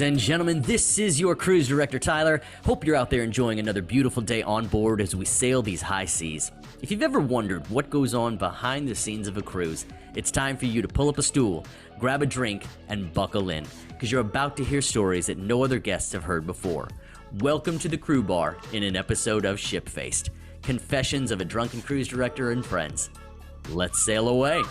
and gentlemen, this is your cruise director, Tyler. Hope you're out there enjoying another beautiful day on board as we sail these high seas. If you've ever wondered what goes on behind the scenes of a cruise, it's time for you to pull up a stool, grab a drink, and buckle in, because you're about to hear stories that no other guests have heard before. Welcome to the Crew Bar in an episode of Ship-Faced, Confessions of a Drunken Cruise Director and Friends. Let's sail away.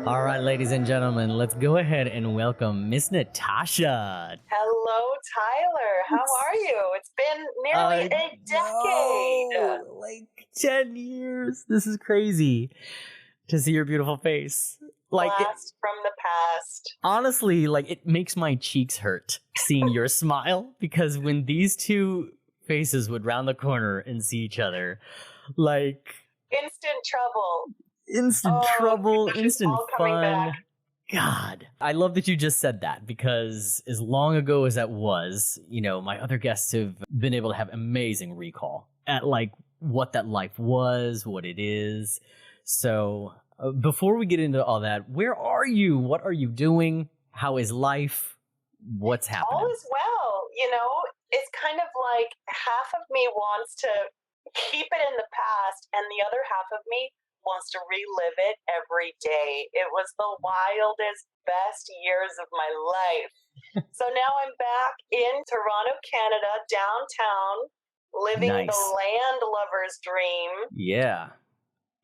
All right, ladies and gentlemen, let's go ahead and welcome Miss Natasha. Hello, Tyler. How are you? It's been nearly a decade. Like 10 years. This is crazy to see your beautiful face. Blast from the past. Honestly, it makes my cheeks hurt seeing your smile, because when these two faces would round the corner and see each other, instant trouble. Instant trouble, instant fun. Back. God, I love that you just said that, because as long ago as that was, my other guests have been able to have amazing recall at what that life was, what it is. So before we get into all that, where are you? What are you doing? How is life? What's happening? All is well. It's kind of like half of me wants to keep it in the past, and the other half of me wants to relive it every day. It was the wildest, best years of my life. So now I'm back in Toronto, Canada, downtown, living the land lover's dream. Yeah.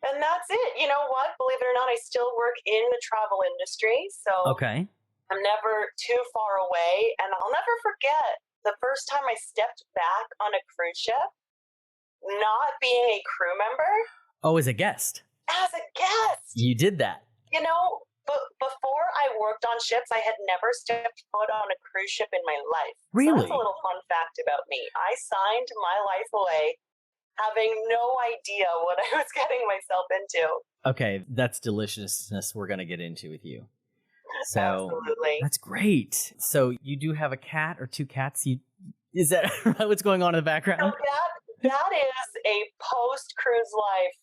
And that's it. You know what? Believe it or not, I still work in the travel industry. So okay. I'm never too far away. And I'll never forget the first time I stepped back on a cruise ship, not being a crew member. Oh, as a guest. As a guest. You did that. But before I worked on ships, I had never stepped foot on a cruise ship in my life. Really? So that's a little fun fact about me. I signed my life away having no idea what I was getting myself into. Okay, that's deliciousness we're going to get into with you. So absolutely. That's great. So you do have a cat or two cats? Is that what's going on in the background? So that is a post-cruise life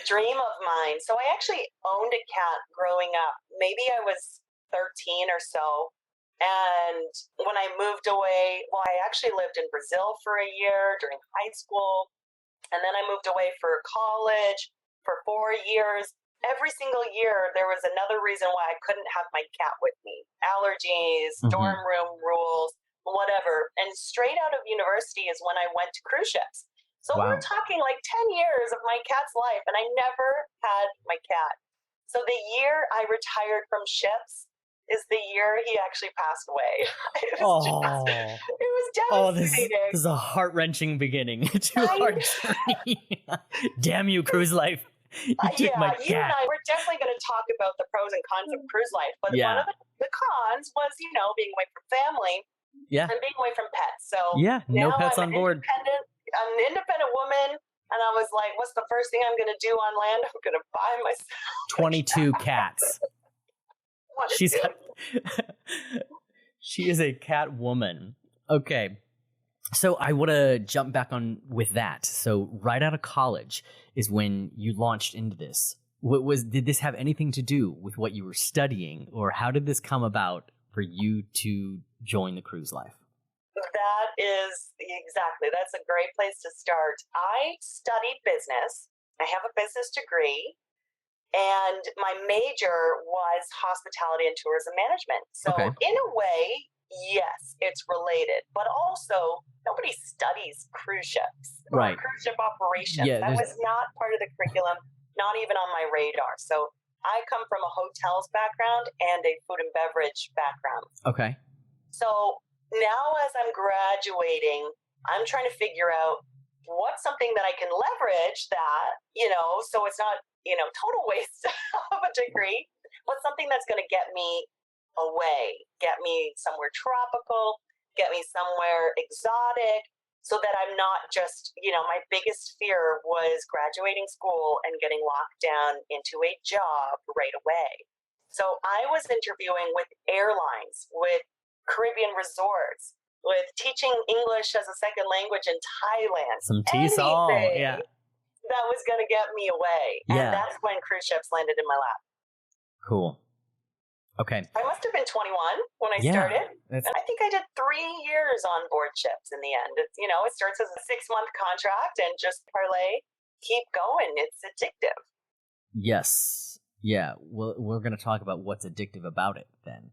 dream of mine. So I actually owned a cat growing up. Maybe I was 13 or so. And when I moved away, I actually lived in Brazil for a year during high school. And then I moved away for college for 4 years. Every single year, there was another reason why I couldn't have my cat with me. Allergies, dorm room rules, whatever. And straight out of university is when I went to cruise ships. So we're talking 10 years of my cat's life, and I never had my cat. So the year I retired from ships is the year he actually passed away. It was devastating. This is a heart-wrenching beginning to our journey. Damn you, cruise life. You took my cat. You and I, we're definitely going to talk about the pros and cons of cruise life. But one of the cons was, being away from family and being away from pets. So no pets on board. I'm an independent woman, and I was like, what's the first thing I'm going to do on land? I'm going to buy myself 22 cats. She is a cat woman. Okay. So I want to jump back on with that. So right out of college is when you launched into this. Did this have anything to do with what you were studying, or how did this come about for you to join the cruise life? That's a great place to start. I studied business. I have a business degree, and my major was hospitality and tourism management. So in a way, yes, it's related, but also nobody studies cruise ships or cruise ship operations. That was not part of the curriculum, not even on my radar. So I come from a hotels background and a food and beverage background. Okay. So now as I'm graduating, I'm trying to figure out what's something that I can leverage that, so it's not, total waste of a degree, but something that's going to get me away, get me somewhere tropical, get me somewhere exotic, so that I'm not just, my biggest fear was graduating school and getting locked down into a job right away. So I was interviewing with airlines, with Caribbean resorts, with teaching English as a second language in Thailand. Some tea song, yeah. that was going to get me away. Yeah. And that's when cruise ships landed in my lap. Cool. Okay. I must have been 21 when I started. And I think I did 3 years on board ships in the end. It's, you know, it starts as a 6-month contract and just parlay, keep going. It's addictive. Yes. Yeah. Well, we're going to talk about what's addictive about it then.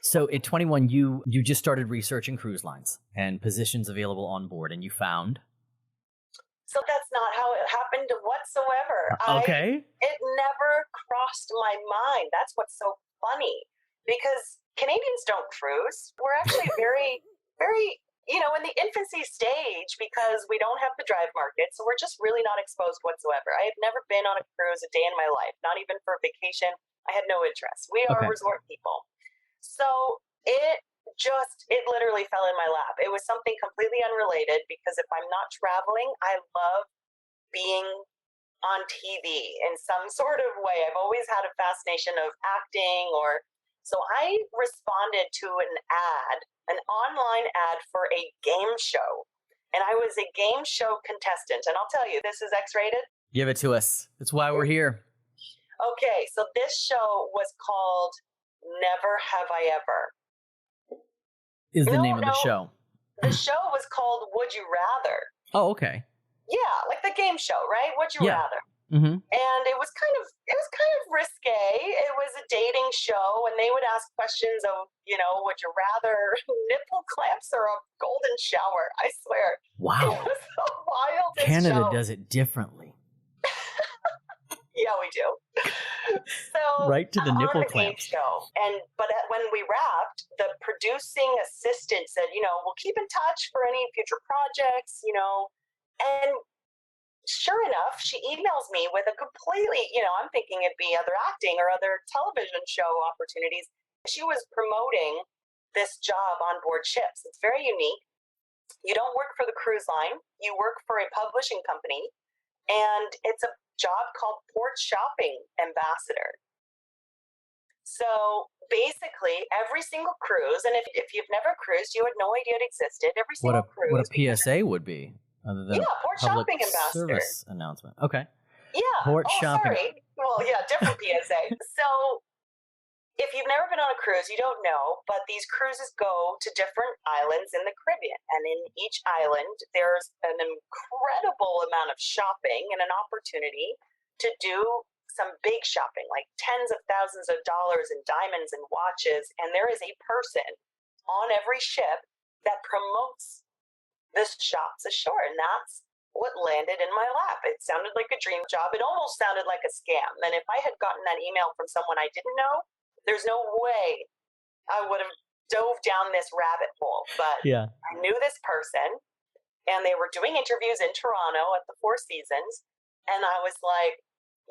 So at 21, you just started researching cruise lines and positions available on board, and you found... So that's not how it happened whatsoever. Okay. It never crossed my mind. That's what's so funny, because Canadians don't cruise. We're actually very, very, you know, in the infancy stage because we don't have the drive market. So we're just really not exposed whatsoever. I have never been on a cruise a day in my life, not even for a vacation. I had no interest. We are resort people. So it literally fell in my lap. It was something completely unrelated because if I'm not traveling, I love being on TV in some sort of way. I've always had a fascination of acting so I responded to an online ad for a game show. And I was a game show contestant. And I'll tell you, this is X-rated. Give it to us. That's why we're here. Okay, so this show was called Never Have I Ever. Is the name of the show? The show was called Would You Rather. Oh, okay. Yeah, like the game show, right? Would you rather? Mm-hmm. And it was kind of risque. It was a dating show, and they would ask questions of, you know, would you rather nipple clamps or a golden shower? I swear. Wow. It was the wildest Canada show. does it differently. Yeah, we do. So right to the nipple clamps. show. But when we wrapped, the producing assistant said, you know, we'll keep in touch for any future projects, you know. And sure enough, she emails me with a completely, you know, I'm thinking it'd be other acting or other television show opportunities. She was promoting this job on board ships. It's very unique. You don't work for the cruise line. You work for a publishing company. And it's a job called Port Shopping Ambassador. So basically, every single cruise, and if you've never cruised, you had no idea it existed. Every single cruise. What a PSA would be, other than Port Shopping Ambassador service announcement. Okay. Yeah. Port Shopping. Sorry. Well, yeah, different PSA. So if you've never been on a cruise, you don't know, but these cruises go to different islands in the Caribbean. And in each island, there's an incredible amount of shopping and an opportunity to do some big shopping, like tens of thousands of dollars in diamonds and watches. And there is a person on every ship that promotes this shops ashore. And that's what landed in my lap. It sounded like a dream job. It almost sounded like a scam. And if I had gotten that email from someone I didn't know, there's no way I would have dove down this rabbit hole. But I knew this person, and they were doing interviews in Toronto at the Four Seasons. And I was like,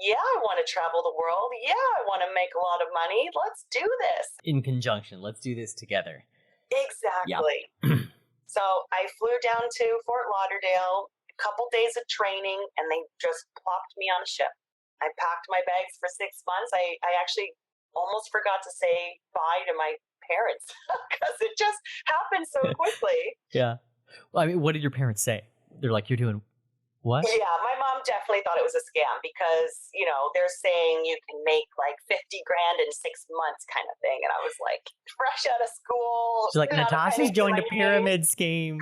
yeah, I want to travel the world. Yeah, I want to make a lot of money. Let's do this. In conjunction. Let's do this together. Exactly. Yep. So I flew down to Fort Lauderdale, a couple days of training, and they just plopped me on a ship. I packed my bags for 6 months. I actually almost forgot to say bye to my parents because it just happened so quickly. Yeah. Well, I mean, what did your parents say? They're like, you're doing what? Yeah, my mom definitely thought it was a scam because, you know, they're saying you can make like 50 grand in 6 months kind of thing. And I was like, fresh out of school. She's like, Natasha's joined a pyramid scheme.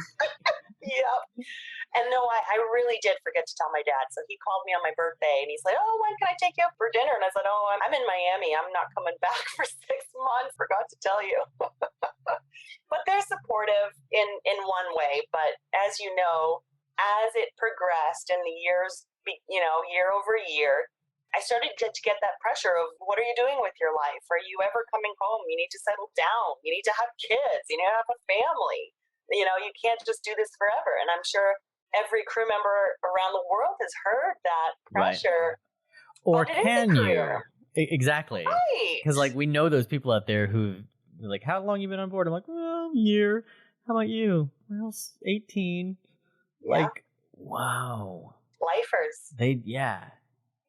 Yep. And no, I really did forget to tell my dad. So he called me on my birthday and he's like, oh, when can I take you out for dinner? And I said, oh, I'm in Miami. I'm not coming back for 6 months. Forgot to tell you. But they're supportive in one way. But as you know, as it progressed in the years, you know, year over year, I started to get that pressure of what are you doing with your life? Are you ever coming home? You need to settle down. You need to have kids. You need to have a family. You know, you can't just do this forever. And I'm sure every crew member around the world has heard that pressure. Right. Or can you? Exactly. Right. Because, like, we know those people out there who are like, how long you been on board? I'm like, well, a year. How about you? Well, 18. Yeah. Like, wow. Lifers. Yeah.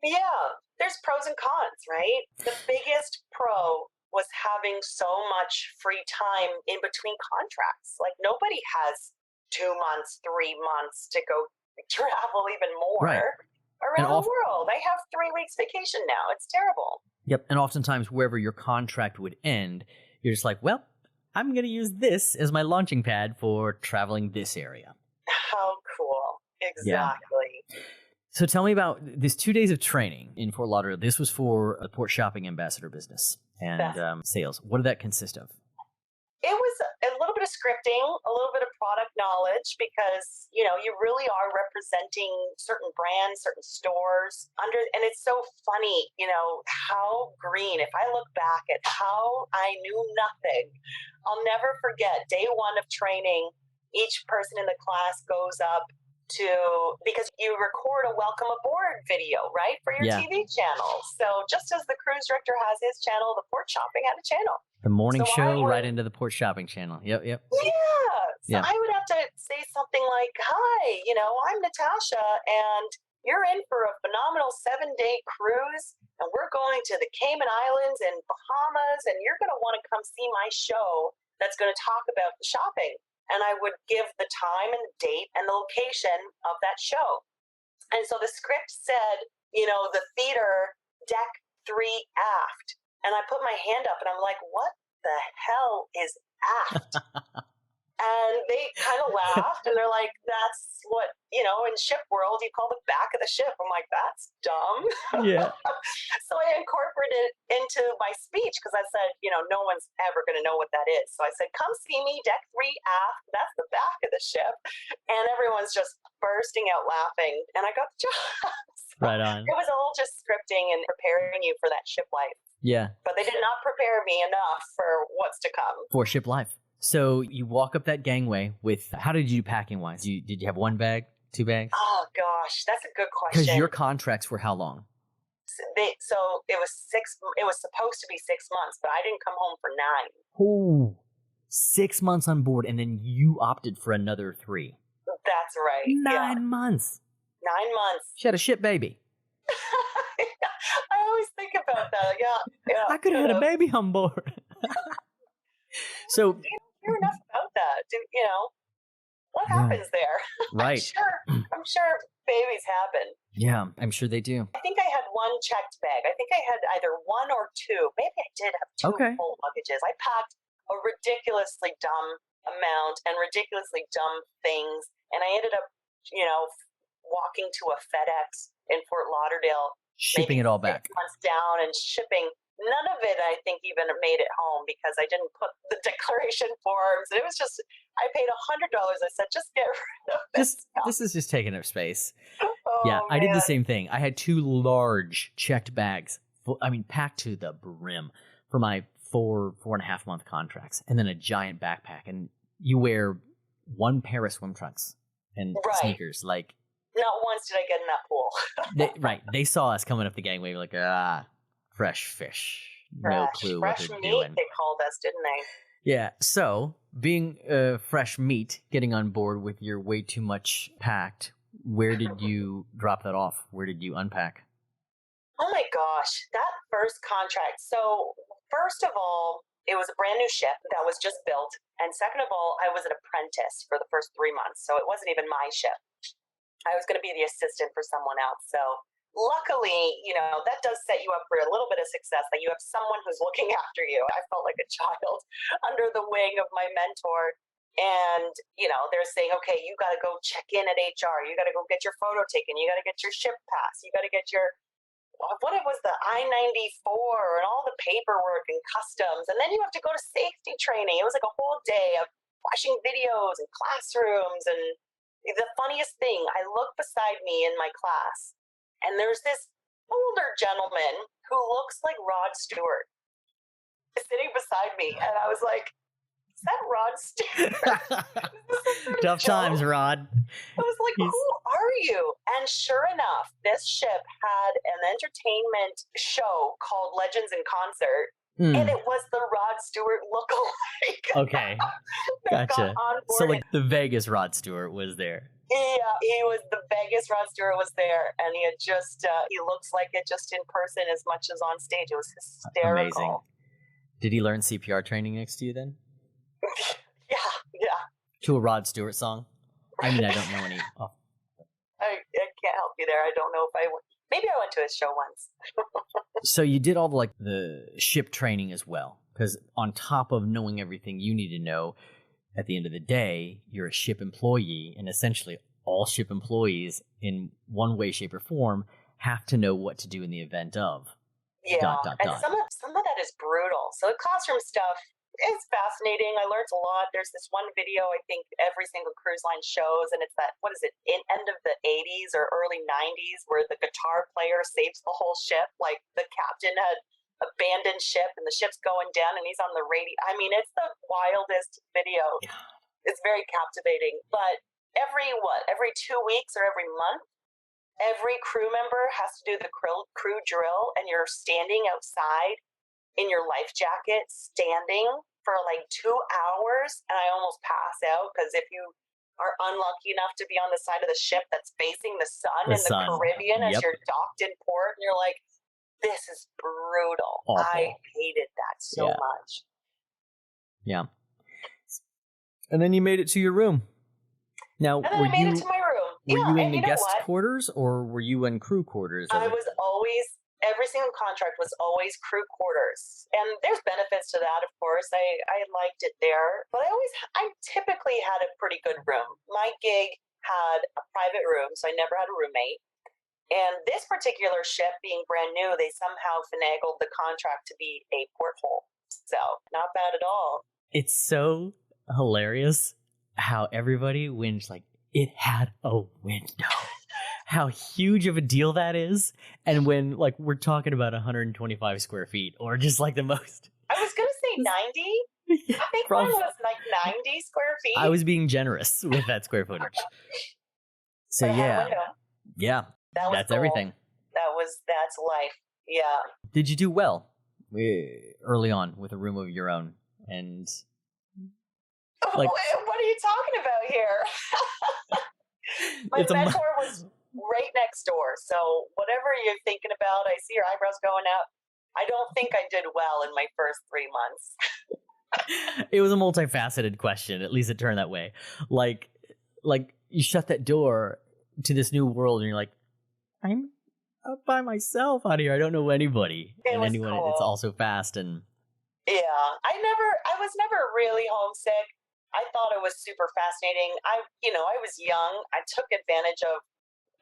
Yeah. There's pros and cons, right? The biggest pro was having so much free time in between contracts. Like, nobody has 2 months, 3 months to go travel even more. Right. around the world. I have 3 weeks vacation now. It's terrible. Yep. And oftentimes, wherever your contract would end, you're just like, well, I'm going to use this as my launching pad for traveling this area. How cool. Exactly. Yeah. So tell me about this 2 days of training in Fort Lauderdale. This was for the Port Shopping Ambassador business and sales. What did that consist of? It was a little bit of scripting, a little bit of product knowledge, because, you know, you really are representing certain brands, certain stores and it's so funny, you know, how green, if I look back at how I knew nothing, I'll never forget day one of training, each person in the class goes up because you record a welcome aboard video, right, for your TV channel. So just as the cruise director has his channel, the Port Shopping had a channel. The morning show right into the Port Shopping channel. Yep. Yeah. So I would have to say something like, hi, you know, I'm Natasha, and you're in for a phenomenal 7-day cruise, and we're going to the Cayman Islands and Bahamas, and you're going to want to come see my show that's going to talk about the shopping. And I would give the time and the date and the location of that show. And so the script said, you know, the theater, deck 3 aft. And I put my hand up and I'm like, what the hell is aft? And they kind of laughed and they're like, that's what, you know, in ship world, you call the back of the ship. I'm like, that's dumb. Yeah. So I incorporated it into my speech because I said, you know, no one's ever going to know what that is. So I said, come see me, deck 3 aft. That's the back of the ship. And everyone's just bursting out laughing. And I got the job. Right on. It was all just scripting and preparing you for that ship life. Yeah. But they did not prepare me enough for what's to come. For ship life. So you walk up that gangway with, how did you do packing wise? Did you have 1 bag, 2 bags? Oh gosh, that's a good question. Because your contracts were how long? So it was supposed to be 6 months, but I didn't come home for 9. Oh, 6 months on board, and then you opted for another 3. That's right. 9 months. 9 months. She had a ship baby. I always think about that. Yeah. I could have had a baby on board. So hear enough about that. You know, what happens there? Right. I'm sure babies happen. Yeah, I'm sure they do. I think I had 1 checked bag. I think I had either 1 or 2. Maybe I did have 2 full luggages. I packed a ridiculously dumb amount and ridiculously dumb things. And I ended up, you know, walking to a FedEx in Fort Lauderdale. Shipping it all back. 6 months down and shipping. None of it, I think, even made it home because I didn't put the declaration forms. It was just, I paid $100. I said, just get rid of this. This is just taking up space. Oh, yeah, I did man. the same thing. I had 2 large checked bags, packed to the brim for my 4.5 month contracts, and then a giant backpack. And you wear 1 pair of swim trunks and sneakers. Like, not once did I get in that pool. They saw us coming up the gangway, like, fresh fish. No clue what they're meat, doing. They called us, didn't they? Yeah. So being fresh meat, getting on board with your way too much packed, where did you drop that off? Where did you unpack? Oh my gosh, that first contract. So first of all, it was a brand new ship that was just built. And second of all, I was an apprentice for the first 3 months. So it wasn't even my ship. I was going to be the assistant for someone else. So luckily, you know, that does set you up for a little bit of success, that you have someone who's looking after you. I felt like a child under the wing of my mentor. And, you know, they're saying, okay, you got to go check in at HR. You got to go get your photo taken. You got to get your ship pass. You got to get your, what it was, the I-94 and all the paperwork and customs. And then you have to go to safety training. It was like a whole day of watching videos and classrooms. And the funniest thing, I look beside me in my class, and there's this older gentleman who looks like Rod Stewart sitting beside me. And I was like, is that Rod Stewart? Tough times, Rod. I was like, who are you? And sure enough, this ship had an entertainment show called Legends in Concert. And it was the Rod Stewart lookalike. Okay. Gotcha. So like the Vegas Rod Stewart was there. Yeah, he was the Vegas Rod Stewart was there. And he had just, he looks like it just in person as much as on stage. It was hysterical. Amazing. Did he learn CPR training next to you then? Yeah. To a Rod Stewart song? I mean, I don't know any. Oh. I can't help you there. I don't know if maybe I went to his show once. So you did all the ship training as well, because on top of knowing everything you need to know, at the end of the day, you're a ship employee, and essentially all ship employees in one way, shape, or form have to know what to do in the event of. Yeah, and some of that is brutal. So the classroom stuff is fascinating. I learned a lot. There's this one video I think every single cruise line shows, and it's that, what is it, end of the 80s or early 90s, where the guitar player saves the whole ship. Like the captain had abandoned ship and the ship's going down and he's on the radio. I mean, it's the wildest video. Yeah. It's very captivating. But every 2 weeks or every month, every crew member has to do the crew drill, and you're standing outside in your life jacket, standing for like 2 hours, and I almost pass out, because if you are unlucky enough to be on the side of the ship that's facing the sun in the Caribbean as you're docked in port, and you're like, this is brutal. Awful. I hated that so much. Yeah. And then you made it to your room. Now, I made it to my room. Were you in the guest quarters, or were you in crew quarters? I was always, every single contract was always crew quarters. And there's benefits to that, of course. I liked it there. But I typically had a pretty good room. My gig had a private room, so I never had a roommate. And this particular ship being brand new, they somehow finagled the contract to be a porthole. So, not bad at all. It's so hilarious how everybody whinged like it had a window. How huge of a deal that is. And when we're talking about 125 square feet, or just the most. I was going to say 90. I think mine was 90 square feet. I was being generous with that square footage. So yeah, that's cool. Everything. That's life. Yeah. Did you do well early on with a room of your own? And what are you talking about here? My mentor was right next door. So whatever you're thinking about, I see your eyebrows going up. I don't think I did well in my first 3 months. It was a multifaceted question. At least it turned that way. Like you shut that door to this new world, and you're like, I'm up by myself out here. I don't know anybody. And anyone, cool. It's also fast. And yeah, I was never really homesick. I thought it was super fascinating. I was young. I took advantage of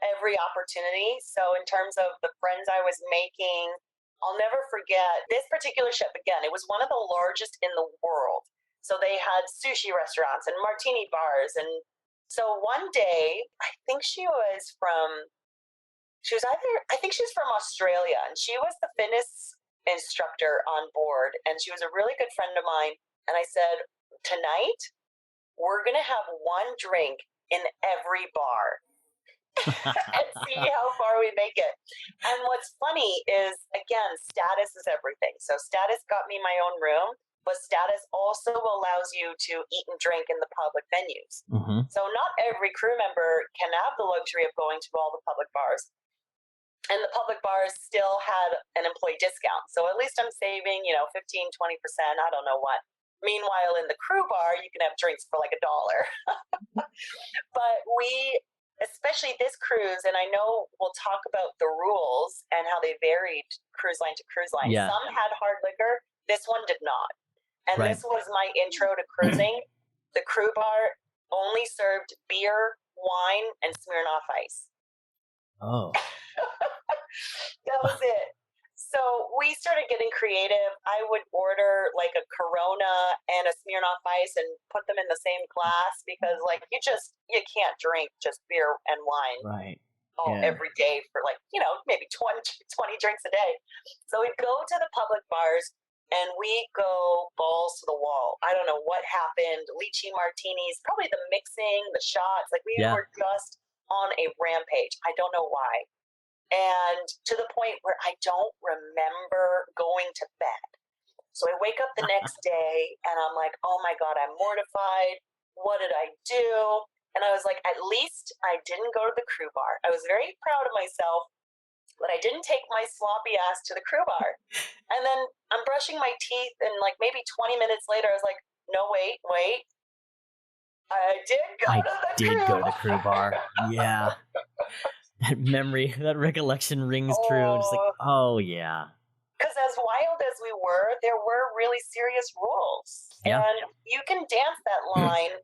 every opportunity. So in terms of the friends I was making, I'll never forget this particular ship. Again, it was one of the largest in the world. So they had sushi restaurants and martini bars. And so one day, I think she was from Australia, and she was the fitness instructor on board. And she was a really good friend of mine. And I said, tonight, we're going to have one drink in every bar and see how far we make it. And what's funny is, again, status is everything. So status got me my own room, but status also allows you to eat and drink in the public venues. Mm-hmm. So not every crew member can have the luxury of going to all the public bars. And the public bars still had an employee discount. So at least I'm saving, 15, 20%, I don't know what. Meanwhile, in the crew bar, you can have drinks for $1. But especially this cruise, and I know we'll talk about the rules and how they varied cruise line to cruise line. Yeah. Some had hard liquor. This one did not. And This was my intro to cruising. The crew bar only served beer, wine, and Smirnoff Ice. Oh. That was it. So we started getting creative. I would order a Corona and a Smirnoff Ice and put them in the same glass, because you can't drink just beer and wine every day for maybe 20 drinks a day. So we'd go to the public bars and we go balls to the wall. I don't know what happened. Lychee martinis, probably the mixing, the shots. We were just on a rampage. I don't know why. And to the point where I don't remember going to bed. So I wake up the next day and I'm like, oh my God, I'm mortified. What did I do? And I was like, at least I didn't go to the crew bar. I was very proud of myself, but I didn't take my sloppy ass to the crew bar. And then I'm brushing my teeth, and maybe 20 minutes later, I was like, no, wait. I did go to the crew bar. Yeah. That memory, that recollection rings true. Just like, Oh, oh yeah. because as wild as we were, there were really serious rules. Yeah. And you can dance that line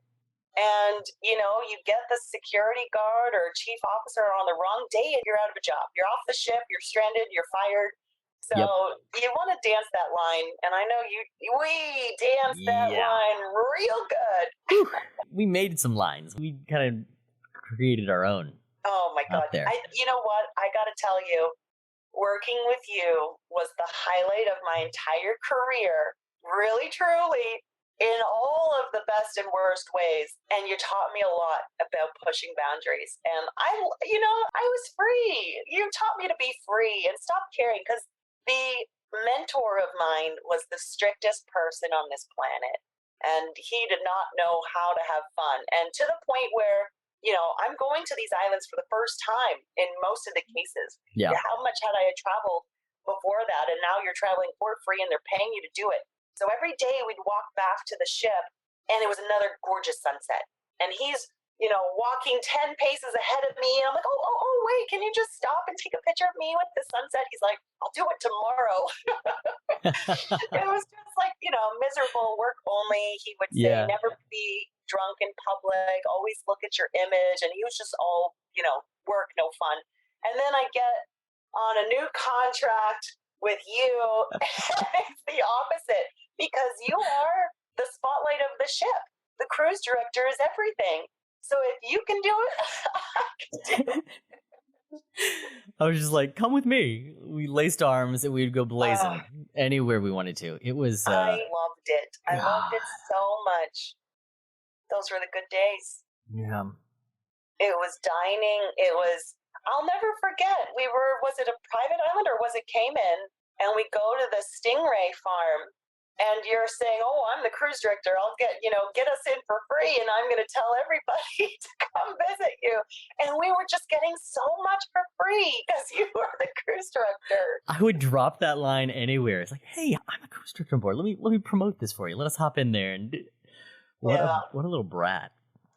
and, you get the security guard or chief officer on the wrong day and you're out of a job. You're off the ship, you're stranded, you're fired. So Yep. you want to dance that line. And I know we danced that Yeah. line real good. We made some lines. We kind of created our own. Oh my God. Out there. You know what? I got to tell you, working with you was the highlight of my entire career. Really, truly, in all of the best and worst ways. And you taught me a lot about pushing boundaries. And I was free. You taught me to be free and stop caring, because the mentor of mine was the strictest person on this planet. And he did not know how to have fun. And to the point where, I'm going to these islands for the first time in most of the cases. Yeah. How much had I traveled before that? And now you're traveling for free and they're paying you to do it. So every day we'd walk back to the ship and it was another gorgeous sunset. And he's, walking 10 paces ahead of me. And I'm like, oh, wait, can you just stop and take a picture of me with the sunset? He's like, I'll do it tomorrow. It was just like, miserable, work only. He would say, never be drunk in public, always look at your image. And he was just all, work, no fun. And then I get on a new contract with you. It's the opposite, because you are the spotlight of the ship. The cruise director is everything. So if you can do it, I can do it. I was just like, come with me. We laced arms and we'd go blazing anywhere we wanted to. It was... I loved it. I loved it so much. Those were the good days. Yeah. It was dining. It was... I'll never forget. Was it a private island or was it Cayman? And we go to the stingray farm. And you're saying, oh, I'm the cruise director. I'll get us in for free. And I'm going to tell everybody to come visit you. And we were just getting so much for free because you were the cruise director. I would drop that line anywhere. It's like, hey, I'm a cruise director on board. Let me promote this for you. Let us hop in there. And what a little brat.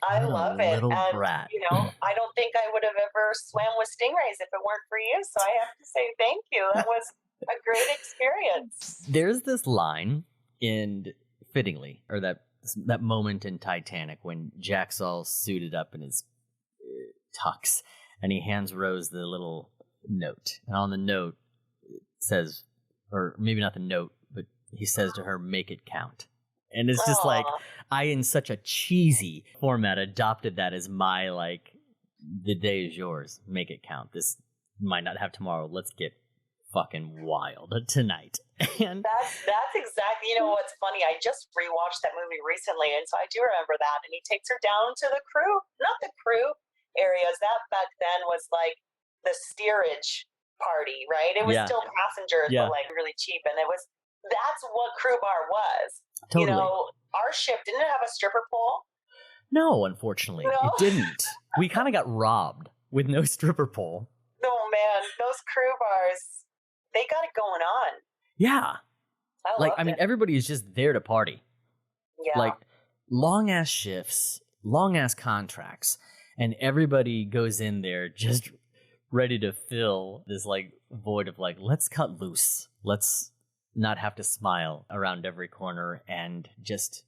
I love it. Little and, brat. I don't think I would have ever swam with stingrays if it weren't for you. So I have to say thank you. That was a great experience. There's this line fittingly, or that moment in Titanic when Jack's all suited up in his tux, and he hands Rose the little note. And on the note, it says, or maybe not the note, but he says to her, make it count. And it's just like, I, in such a cheesy format, adopted that as my, like, the day is yours. Make it count. This might not have tomorrow. Let's get fucking wild tonight. And that's exactly, what's funny, I just rewatched that movie recently, and so I do remember that. And he takes her down to the not the crew areas, that back then was like the steerage party, right? It was still passengers, but like really cheap. And that's what crew bar was. Totally. Our ship didn't have a stripper pole. No, unfortunately, it didn't. We kind of got robbed with no stripper pole. Oh man, those crew bars, they got it going on. Yeah. I mean, it. everybody is just there to party. Yeah. Like, long-ass shifts, long-ass contracts, and everybody goes in there just ready to fill this, like, void of, like, let's cut loose. Let's not have to smile around every corner and just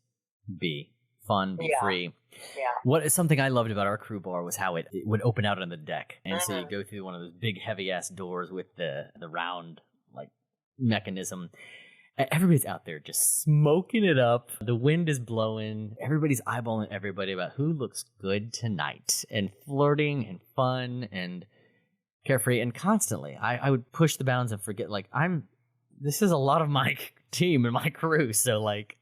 be fun, be free. Yeah. What is something I loved about our crew bar was how it would open out on the deck. And so you go through one of those big, heavy-ass doors with the round, like, mechanism. Everybody's out there just smoking it up. The wind is blowing. Everybody's eyeballing everybody about who looks good tonight, and flirting and fun and carefree. And constantly, I would push the bounds and forget, like, this is a lot of my team and my crew. So, like,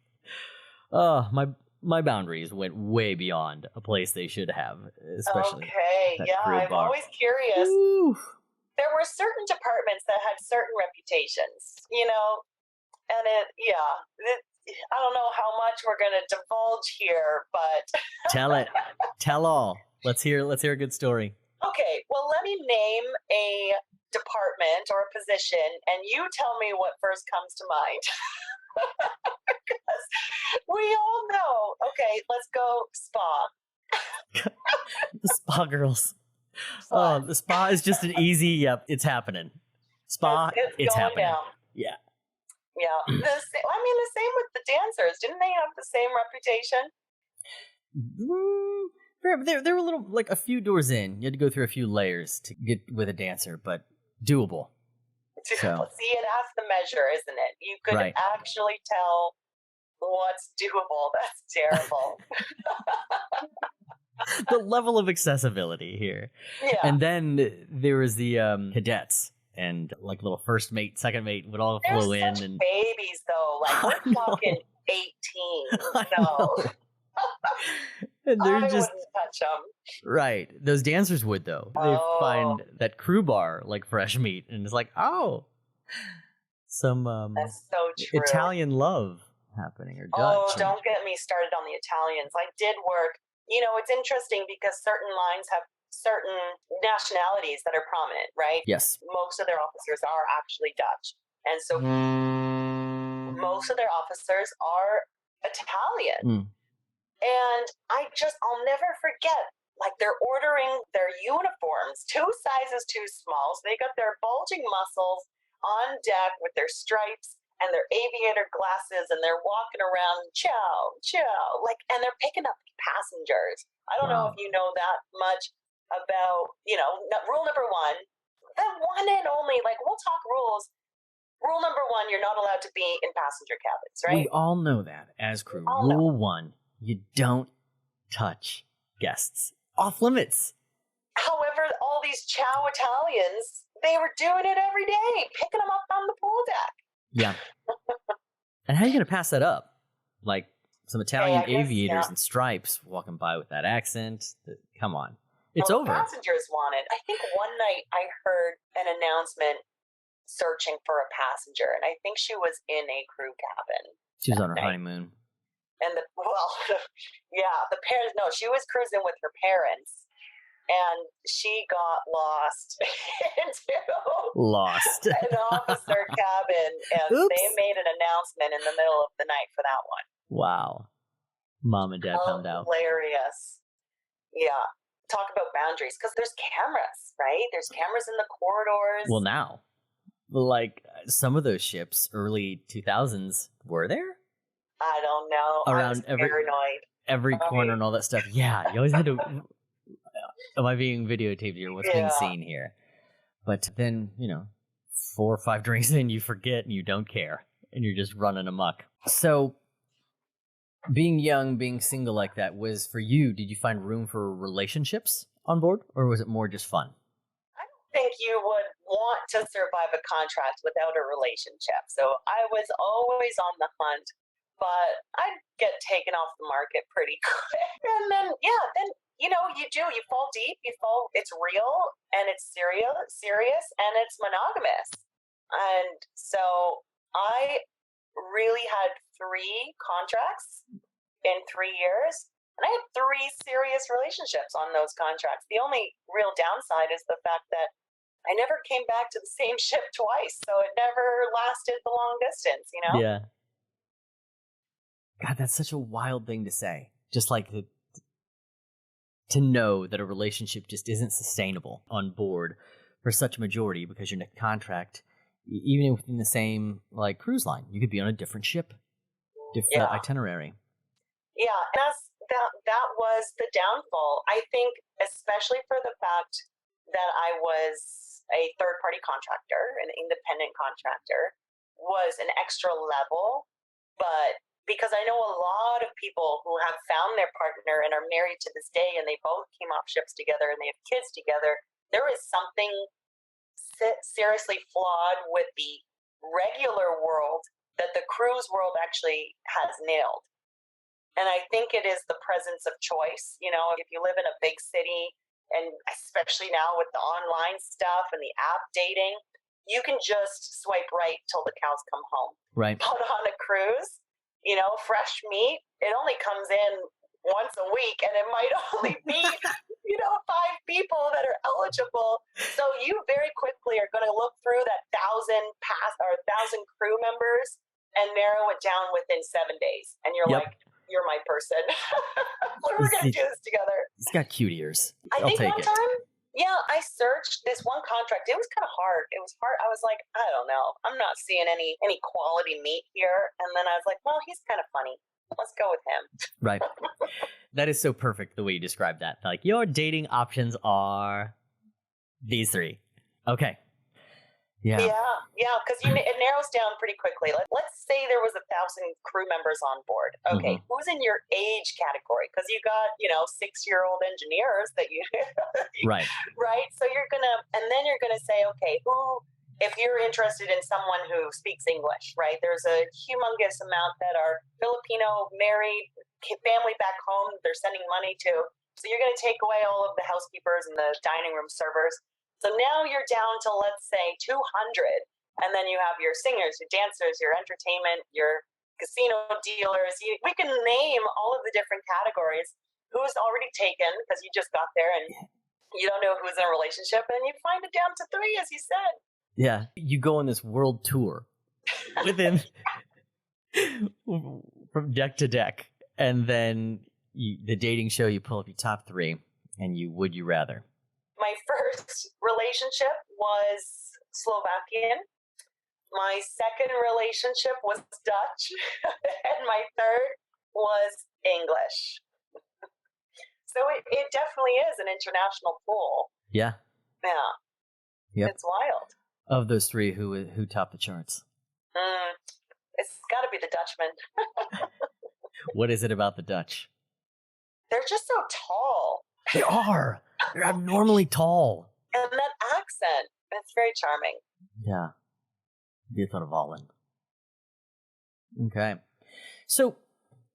my boundaries went way beyond a place they should have, especially. Okay, yeah, I'm always curious. Ooh. There were certain departments that had certain reputations, and I don't know how much we're going to divulge here, but tell all. Let's hear a good story. Okay, well, let me name a department or a position, and you tell me what first comes to mind. Because we all know. Okay, let's go spa. The spa girls. Oh, Fun. the spa is just an easy, yep, it's happening. Spa, It's going happening. down. Yeah. Yeah. The same with the dancers. Didn't they have the same reputation? They were a little, like a few doors in. You had to go through a few layers to get with a dancer, but doable. So. See, it has the measure, isn't it? You could Right. actually tell what's doable. That's terrible. The level of accessibility here. Yeah. And then there was the cadets. And like little first mate, second mate would all flow in. Such And babies, though. Like, we're talking 18. No. And they're I just wouldn't touch them. right. Those dancers would though. They find that crew bar like fresh meat, and it's like, oh, some That's so true. Italian love happening or Dutch. Oh, don't get me started on the Italians. I did work. You know, it's interesting because certain lines have certain nationalities that are prominent, right? Yes. Most of their officers are actually Dutch, and so most of their officers are Italian. And I'll never forget, like, they're ordering their uniforms 2 sizes too small. So they got their bulging muscles on deck with their stripes and their aviator glasses, and they're walking around, chow, like, and they're picking up passengers. I don't know if you know that much about, rule number 1, the one and only, like, we'll talk rules. Rule number 1, you're not allowed to be in passenger cabins, right? We all know that as crew. Rule 1. You don't touch guests. Off limits. However, all these chow Italians, they were doing it every day, picking them up on the pool deck. Yeah. And how are you going to pass that up? Like some Italian aviators and stripes walking by with that accent. Come on. It's over. Passengers wanted. I think one night I heard an announcement searching for a passenger, and I think she was in a crew cabin. She was on her honeymoon. And the parents, no, she was cruising with her parents, and she got lost into an officer cabin, and they made an announcement in the middle of the night for that one. Wow. Mom and dad found out. Hilarious. Yeah. Talk about boundaries, because there's cameras, right? There's cameras in the corridors. Well, now, like some of those ships, early 2000s, were there? I don't know. Around every corner and all that stuff. Yeah, you always had to. Am I being videotaped here? What's being seen here? But then 4 or 5 drinks in, you forget and you don't care, and you're just running amok. So, being young, being single like that was for you. Did you find room for relationships on board, or was it more just fun? I don't think you would want to survive a contract without a relationship. So I was always on the hunt. But I'd get taken off the market pretty quick. And then, you fall deep, it's real, and it's serious, and it's monogamous. And so I really had 3 contracts in 3 years, and I had 3 serious relationships on those contracts. The only real downside is the fact that I never came back to the same ship twice, so it never lasted the long distance, Yeah. God, that's such a wild thing to say. Just like to know that a relationship just isn't sustainable on board for such a majority because you're in a contract, even within the same cruise line. You could be on a different ship, different itinerary. Yeah, and that was the downfall. I think, especially for the fact that I was a third-party contractor, an independent contractor, was an extra level, but because I know a lot of people who have found their partner and are married to this day, and they both came off ships together and they have kids together. There is something seriously flawed with the regular world that the cruise world actually has nailed. And I think it is the presence of choice. If you live in a big city, and especially now with the online stuff and the app dating, you can just swipe right till the cows come home. Right. But on a cruise, fresh meat, it only comes in once a week, and it might only be, 5 people that are eligible. So you very quickly are going to look through that 1,000 crew members and narrow it down within 7 days. And you're like, you're my person. We're going to do this together. He's got cute ears. I think one time, Yeah, I searched this one contract. It was kind of hard. It was hard. I was like, I don't know. I'm not seeing any quality meat here. And then I was like, well, he's kind of funny. Let's go with him. Right. That is so perfect the way you described that. Like, your dating options are these three. Okay. Yeah. Yeah, because it narrows down pretty quickly. Let's say there was 1,000 crew members on board. Okay, who's in your age category? Because you got 6-year-old engineers that you Right. right. So then you're gonna say, okay, who? If you're interested in someone who speaks English, right? There's a humongous amount that are Filipino, married, family back home. They're sending money to. So you're gonna take away all of the housekeepers and the dining room servers. So now you're down to, let's say, 200. And then you have your singers, your dancers, your entertainment, your casino dealers. We can name all of the different categories. Who's already taken because you just got there and you don't know who's in a relationship. And you find it down to 3, as you said. Yeah. You go on this world tour within from deck to deck. And then the dating show, you pull up your top 3 and would you rather? My first relationship was Slovakian. My second relationship was Dutch. And my third was English. So it definitely is an international pool. Yeah. Yeah. Yep. It's wild. Of those 3, who topped the charts? It's got to be the Dutchman. What is it about the Dutch? They're just so tall. They are. They're abnormally tall. And that accent, it's very charming. Yeah. You thought of Holland. Okay. So,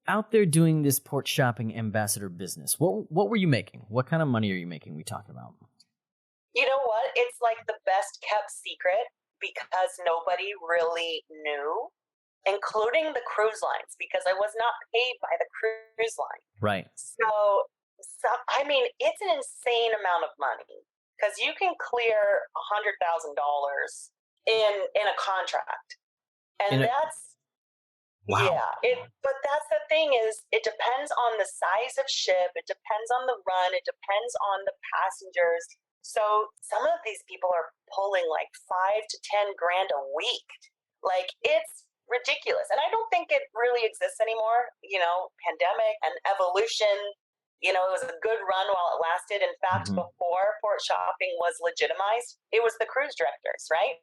out there doing this Port Shopping Ambassador business, what were you making? What kind of money are you making? We talking about? You know what? It's like the best kept secret because nobody really knew, including the cruise lines, because I was not paid by the cruise line. Right. So I mean, it's an insane amount of money because you can clear $100,000 in a contract, and that's wow. Yeah. But that's the thing is, it depends on the size of ship. It depends on the run. It depends on the passengers. So some of these people are pulling like 5 to 10 grand a week. Like, it's ridiculous, and I don't think it really exists anymore. Pandemic and evolution. It was a good run while it lasted. In fact, before Port Shopping was legitimized, it was the cruise directors, right?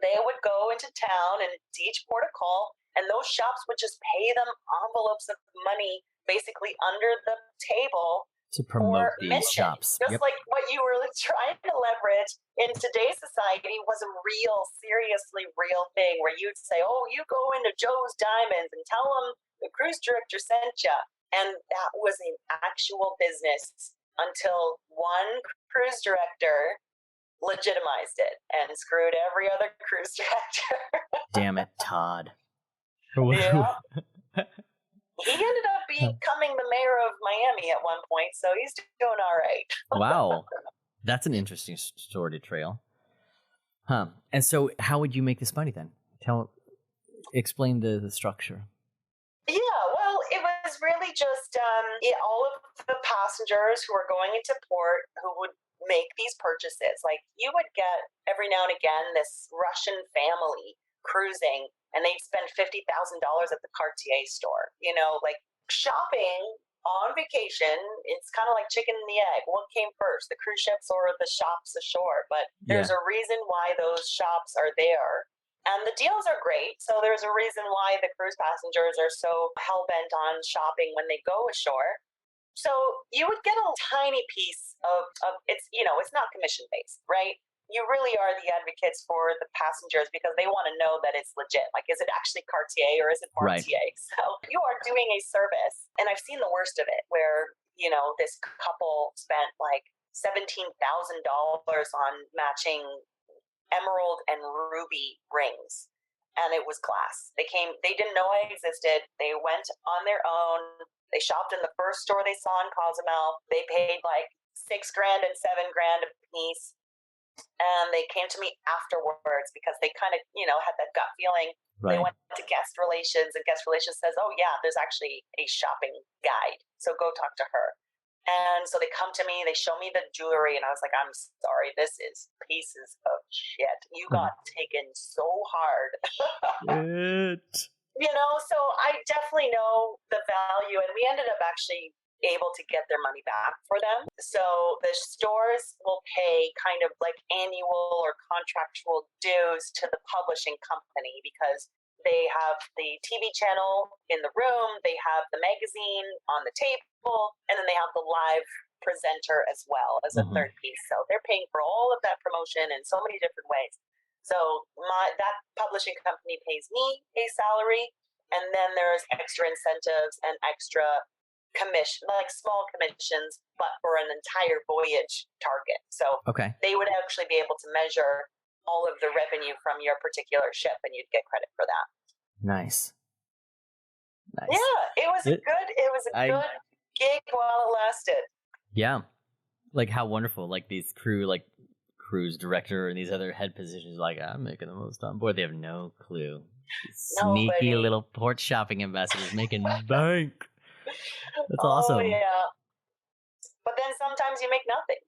They would go into town and teach port of call, and those shops would just pay them envelopes of money basically under the table to promote these shops. Just like what you were trying to leverage in today's society was a real, seriously real thing where you'd say, oh, you go into Joe's Diamonds and tell them the cruise director sent you. And that was an actual business until one cruise director legitimized it and screwed every other cruise director. Damn it, Todd. Yeah. He ended up becoming the mayor of Miami at one point, so he's doing all right. Wow. That's an interesting story to trail. Huh. And so how would you make this money then? Explain the structure. Yeah, well, it was really just all of the passengers who were going into port who would make these purchases. Like, you would get every now and again this Russian family cruising, and they'd spend $50,000 at the Cartier store. Like, shopping on vacation, it's kind of like chicken and the egg. What came first, the cruise ships or the shops ashore? But there's a reason why those shops are there. And the deals are great. So there's a reason why the cruise passengers are so hell-bent on shopping when they go ashore. So you would get a tiny piece of it's, it's not commission-based, right? You really are the advocates for the passengers because they want to know that it's legit. Like, is it actually Cartier or is it Cartier? Right. So you are doing a service. And I've seen the worst of it where, this couple spent like $17,000 on matching emerald and ruby rings. And it was glass. They didn't know I existed. They went on their own. They shopped in the first store they saw in Cozumel. They paid like $6 grand and $7 grand a piece. And they came to me afterwards because they kind of, had that gut feeling. Right. They went to guest relations, and guest relations says, oh, yeah, there's actually a shopping guide. So go talk to her. And so they come to me, they show me the jewelry, and I was like, I'm sorry, this is pieces of shit. You got taken so hard. Shit. So I definitely know the value, and we ended up actually able to get their money back for them. So the stores will pay kind of like annual or contractual dues to the publishing company because they have the TV channel in the room, they have the magazine on the table, and then they have the live presenter as well as a third piece. So they're paying for all of that promotion in so many different ways. So that publishing company pays me a salary, and then there's extra incentives and extra commission, like small commissions, but for an entire voyage target. So they would actually be able to measure all of the revenue from your particular ship, and you'd get credit for that. Nice. Yeah, it was a good gig while it lasted. Yeah. Like how wonderful. Like these cruise director and these other head positions, like, I'm making the most on board. They have no clue. Sneaky little port shopping ambassadors making bank. That's awesome. Oh, yeah. But then sometimes you make nothing,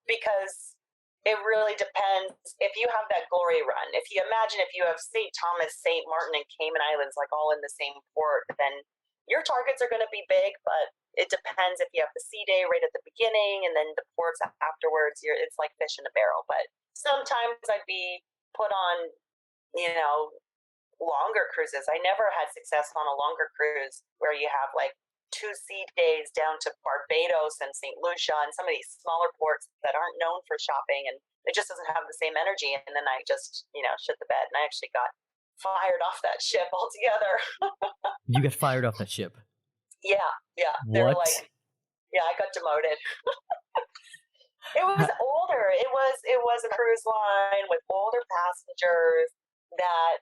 because it really depends. If you have that glory run, if you have St. Thomas, St. Martin, and Cayman Islands, like all in the same port, then your targets are going to be big, but it depends if you have the sea day right at the beginning and then the ports afterwards. It's like fish in a barrel. But sometimes I'd be put on, longer cruises. I never had success on a longer cruise where you have like 2 sea days down to Barbados and St. Lucia and some of these smaller ports that aren't known for shopping, and it just doesn't have the same energy. And then I just, shit the bed, and I actually got fired off that ship altogether. You got fired off that ship? Yeah. They were like, yeah, I got demoted. It was older. It was a cruise line with older passengers that,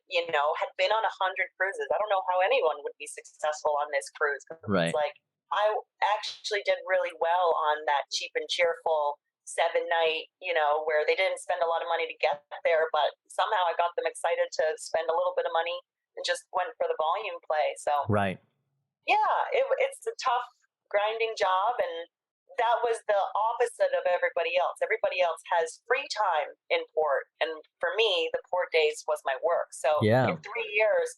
had been on 100 cruises. I don't know how anyone would be successful on this cruise. Right. It's like, I actually did really well on that cheap and cheerful 7-night, where they didn't spend a lot of money to get there, but somehow I got them excited to spend a little bit of money and just went for the volume play. So, right. Yeah, it's a tough, grinding job, and that was the opposite of everybody else. Everybody else has free time in port, and for me, the port days was my work. So in 3 years,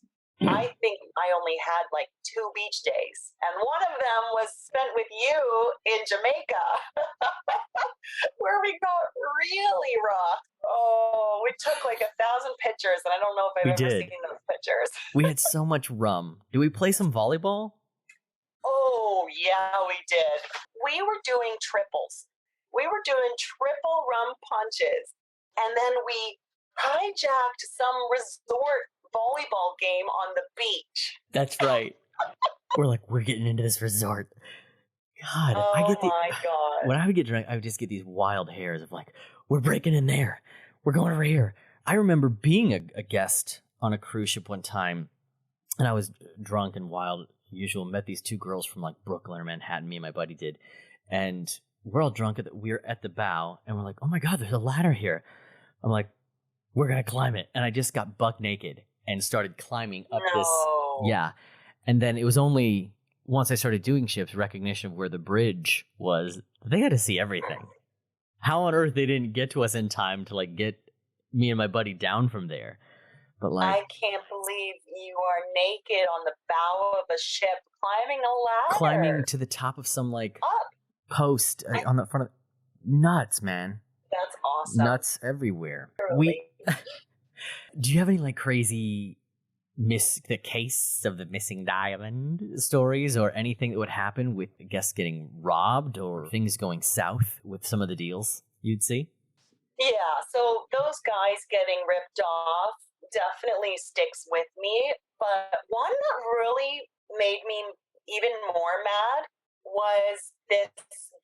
I think I only had like 2 beach days, and one of them was spent with you in Jamaica, where we got really raw. Oh, we took like 1,000 pictures, and I don't know if I've ever seen those pictures. We had so much rum. Did we play some volleyball? Oh, yeah, we did. We were doing triples. We were doing triple rum punches. And then we hijacked some resort volleyball game on the beach. That's right. We're getting into this resort. God, God. When I would get drunk, I would just get these wild hairs of like, we're breaking in there. We're going over here. I remember being a guest on a cruise ship one time, and I was drunk and wild. Usual, met these 2 girls from like Brooklyn or Manhattan. Me and my buddy did, and we're all drunk. We're at the bow, and we're like, "Oh my god, there's a ladder here!" I'm like, "We're gonna climb it," and I just got buck naked and started climbing up this. Yeah, and then it was only once I started doing ships recognition of where the bridge was. They had to see everything. How on earth they didn't get to us in time to like get me and my buddy down from there? But like, I can't believe you are naked on the bow of a ship climbing a ladder. Climbing to the top of some like post on the front of nuts, man. That's awesome. Nuts everywhere. Do you have any like crazy the case of the missing diamond stories or anything that would happen with guests getting robbed or things going south with some of the deals you'd see? Yeah, so those guys getting ripped off definitely sticks with me, but one that really made me even more mad was this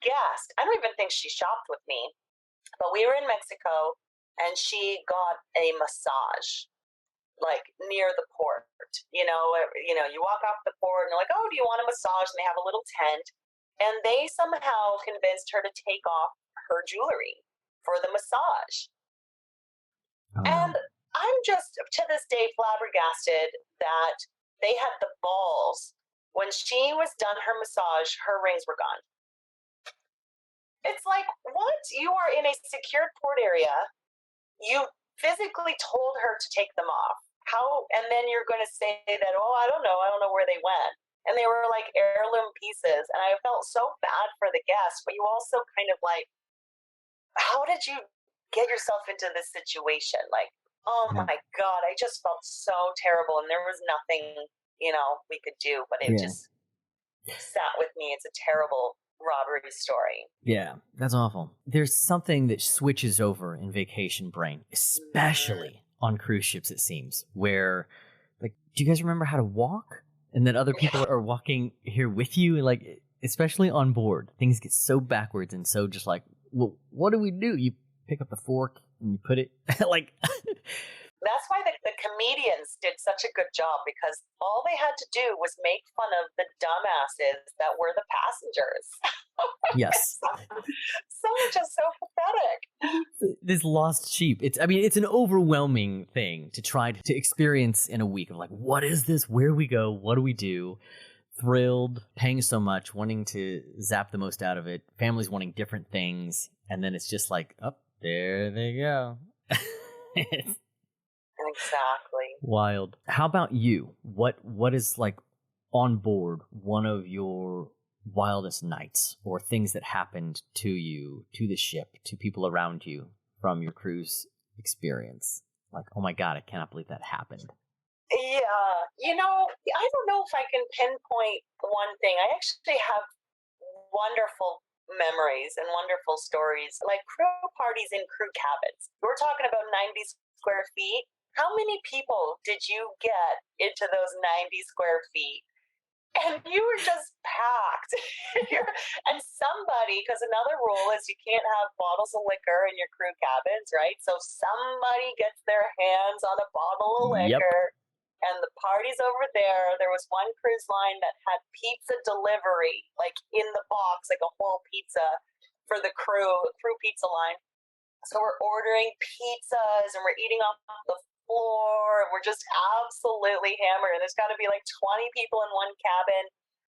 guest. I don't even think she shopped with me, but we were in Mexico and she got a massage like near the port. You walk off the port and they're like, "Oh, do you want a massage?" And they have a little tent, and they somehow convinced her to take off her jewelry for the massage. And I'm just, to this day, flabbergasted that they had the balls. When she was done her massage, her rings were gone. It's like, what? You are in a secured port area. You physically told her to take them off. How? And then you're going to say that, oh, I don't know where they went. And they were like heirloom pieces. And I felt so bad for the guests, but you also kind of like, how did you get yourself into this situation? Like, oh Yeah. my God, I just felt so terrible. And there was nothing, we could do, but it Yeah. just sat with me. It's a terrible robbery story. Yeah, that's awful. There's something that switches over in vacation brain, especially on cruise ships, it seems, where, like, do you guys remember how to walk? And then other people are walking here with you? Like, especially on board, things get so backwards and so just like, well, what do we do? You pick up the fork and you put it, like... That's why the comedians did such a good job, because all they had to do was make fun of the dumbasses that were the passengers. Yes. Some are just so pathetic. This lost sheep. It's an overwhelming thing to try to experience in a week of like, what is this? Where do we go? What do we do? Thrilled, paying so much, wanting to zap the most out of it, families wanting different things, and then it's just like, oh, there they go. Exactly. Wild. How about you? What is like on board one of your wildest nights or things that happened to you, to the ship, to people around you from your cruise experience? Like, oh my God, I cannot believe that happened. Yeah. I don't know if I can pinpoint one thing. I actually have wonderful memories and wonderful stories, like crew parties in crew cabins. We're talking about 90 square feet. How many people did you get into those 90 square feet? And you were just packed. And somebody, because another rule is you can't have bottles of liquor in your crew cabins, right? So somebody gets their hands on a bottle of liquor. Yep. And the party's over there. There was one cruise line that had pizza delivery, like in the box, like a whole pizza for the crew pizza line. So we're ordering pizzas and we're eating off the floor. We're just absolutely hammered. And there's got to be like 20 people in one cabin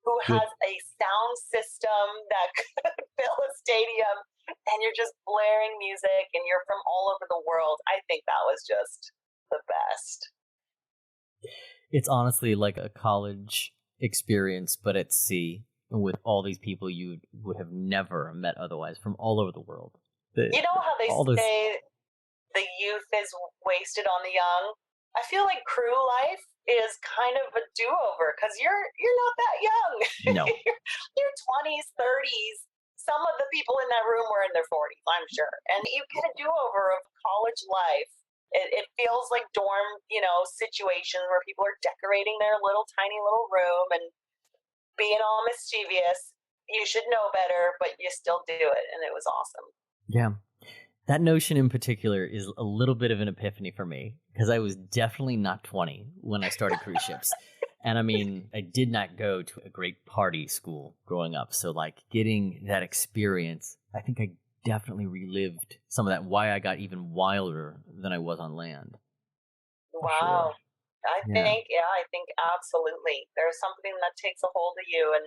who has a sound system that could fill a stadium. And you're just blaring music and you're from all over the world. I think that was just the best. It's honestly like a college experience, but at sea, with all these people you would have never met otherwise from all over the world. You know how they say the youth is wasted on the young? I feel like crew life is kind of a do-over, because you're not that young. No. You're 20s, 30s. Some of the people in that room were in their 40s, I'm sure. And you get a do-over of college life. It feels like dorm, situations where people are decorating their tiny little room and being all mischievous. You should know better, but you still do it. And it was awesome. Yeah. That notion in particular is a little bit of an epiphany for me, because I was definitely not 20 when I started cruise ships. And I mean, I did not go to a great party school growing up. So like getting that experience, I think I definitely relived some of that, why I got even wilder than I was on land. Wow. Sure. I think absolutely. There's something that takes a hold of you, and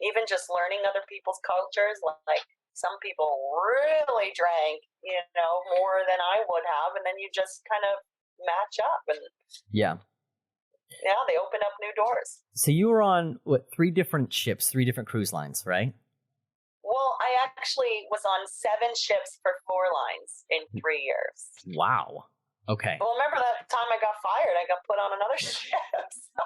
even just learning other people's cultures, like some people really drank, more than I would have, and then you just kind of match up, and they open up new doors. So you were on, 3 different ships, 3 different cruise lines, right? Well, I actually was on 7 ships for 4 lines in 3 years. Wow. Okay. Well, remember that time I got fired, I got put on another ship. So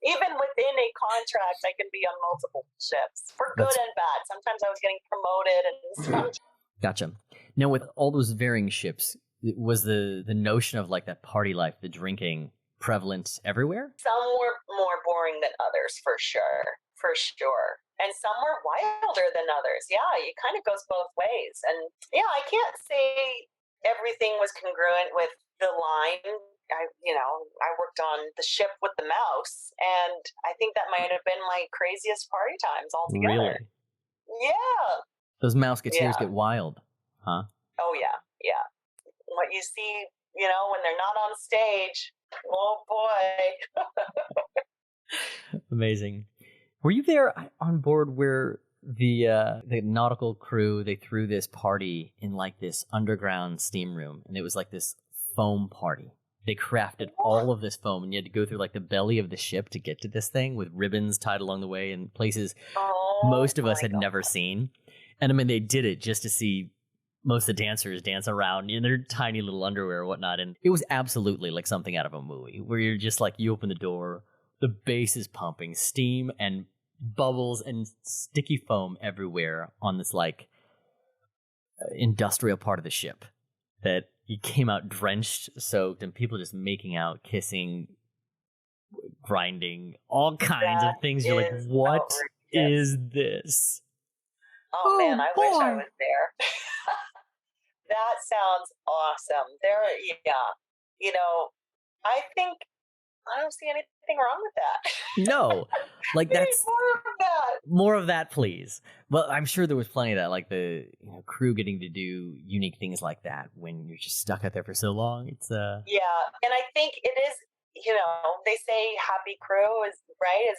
even within a contract, I can be on multiple ships, for good and bad. Sometimes I was getting promoted and stuff. Gotcha. Now, with all those varying ships, was the notion of like that party life, the drinking, prevalent everywhere? Some were more boring than others, for sure. And some were wilder than others. Yeah, it kind of goes both ways. And yeah, I can't say everything was congruent with the line. I worked on the ship with the mouse, and I think that might have been my craziest party times altogether. Really? Yeah. Those Mouseketeers get wild, huh? Oh, yeah. What you see, when they're not on stage, oh, boy. Amazing. Were you there on board where the nautical crew, they threw this party in like this underground steam room, and it was like this foam party. They crafted all of this foam, and you had to go through like the belly of the ship to get to this thing with ribbons tied along the way in places most of us had never seen. And I mean, they did it just to see most of the dancers dance around in their tiny little underwear or whatnot. And it was absolutely like something out of a movie where you're just like, you open the door, the bass is pumping, steam and bubbles and sticky foam everywhere on this like industrial part of the ship that you came out drenched, soaked, and people just making out, kissing, grinding, all kinds of things. You're like, what is this? Oh man, I wish I was there. That sounds awesome. I think I don't see anything wrong with that. No, like that's more of that. More of that, please. Well, I'm sure there was plenty of that, like the crew getting to do unique things like that when you're just stuck out there for so long. It's Yeah, and I think it is. They say happy crew is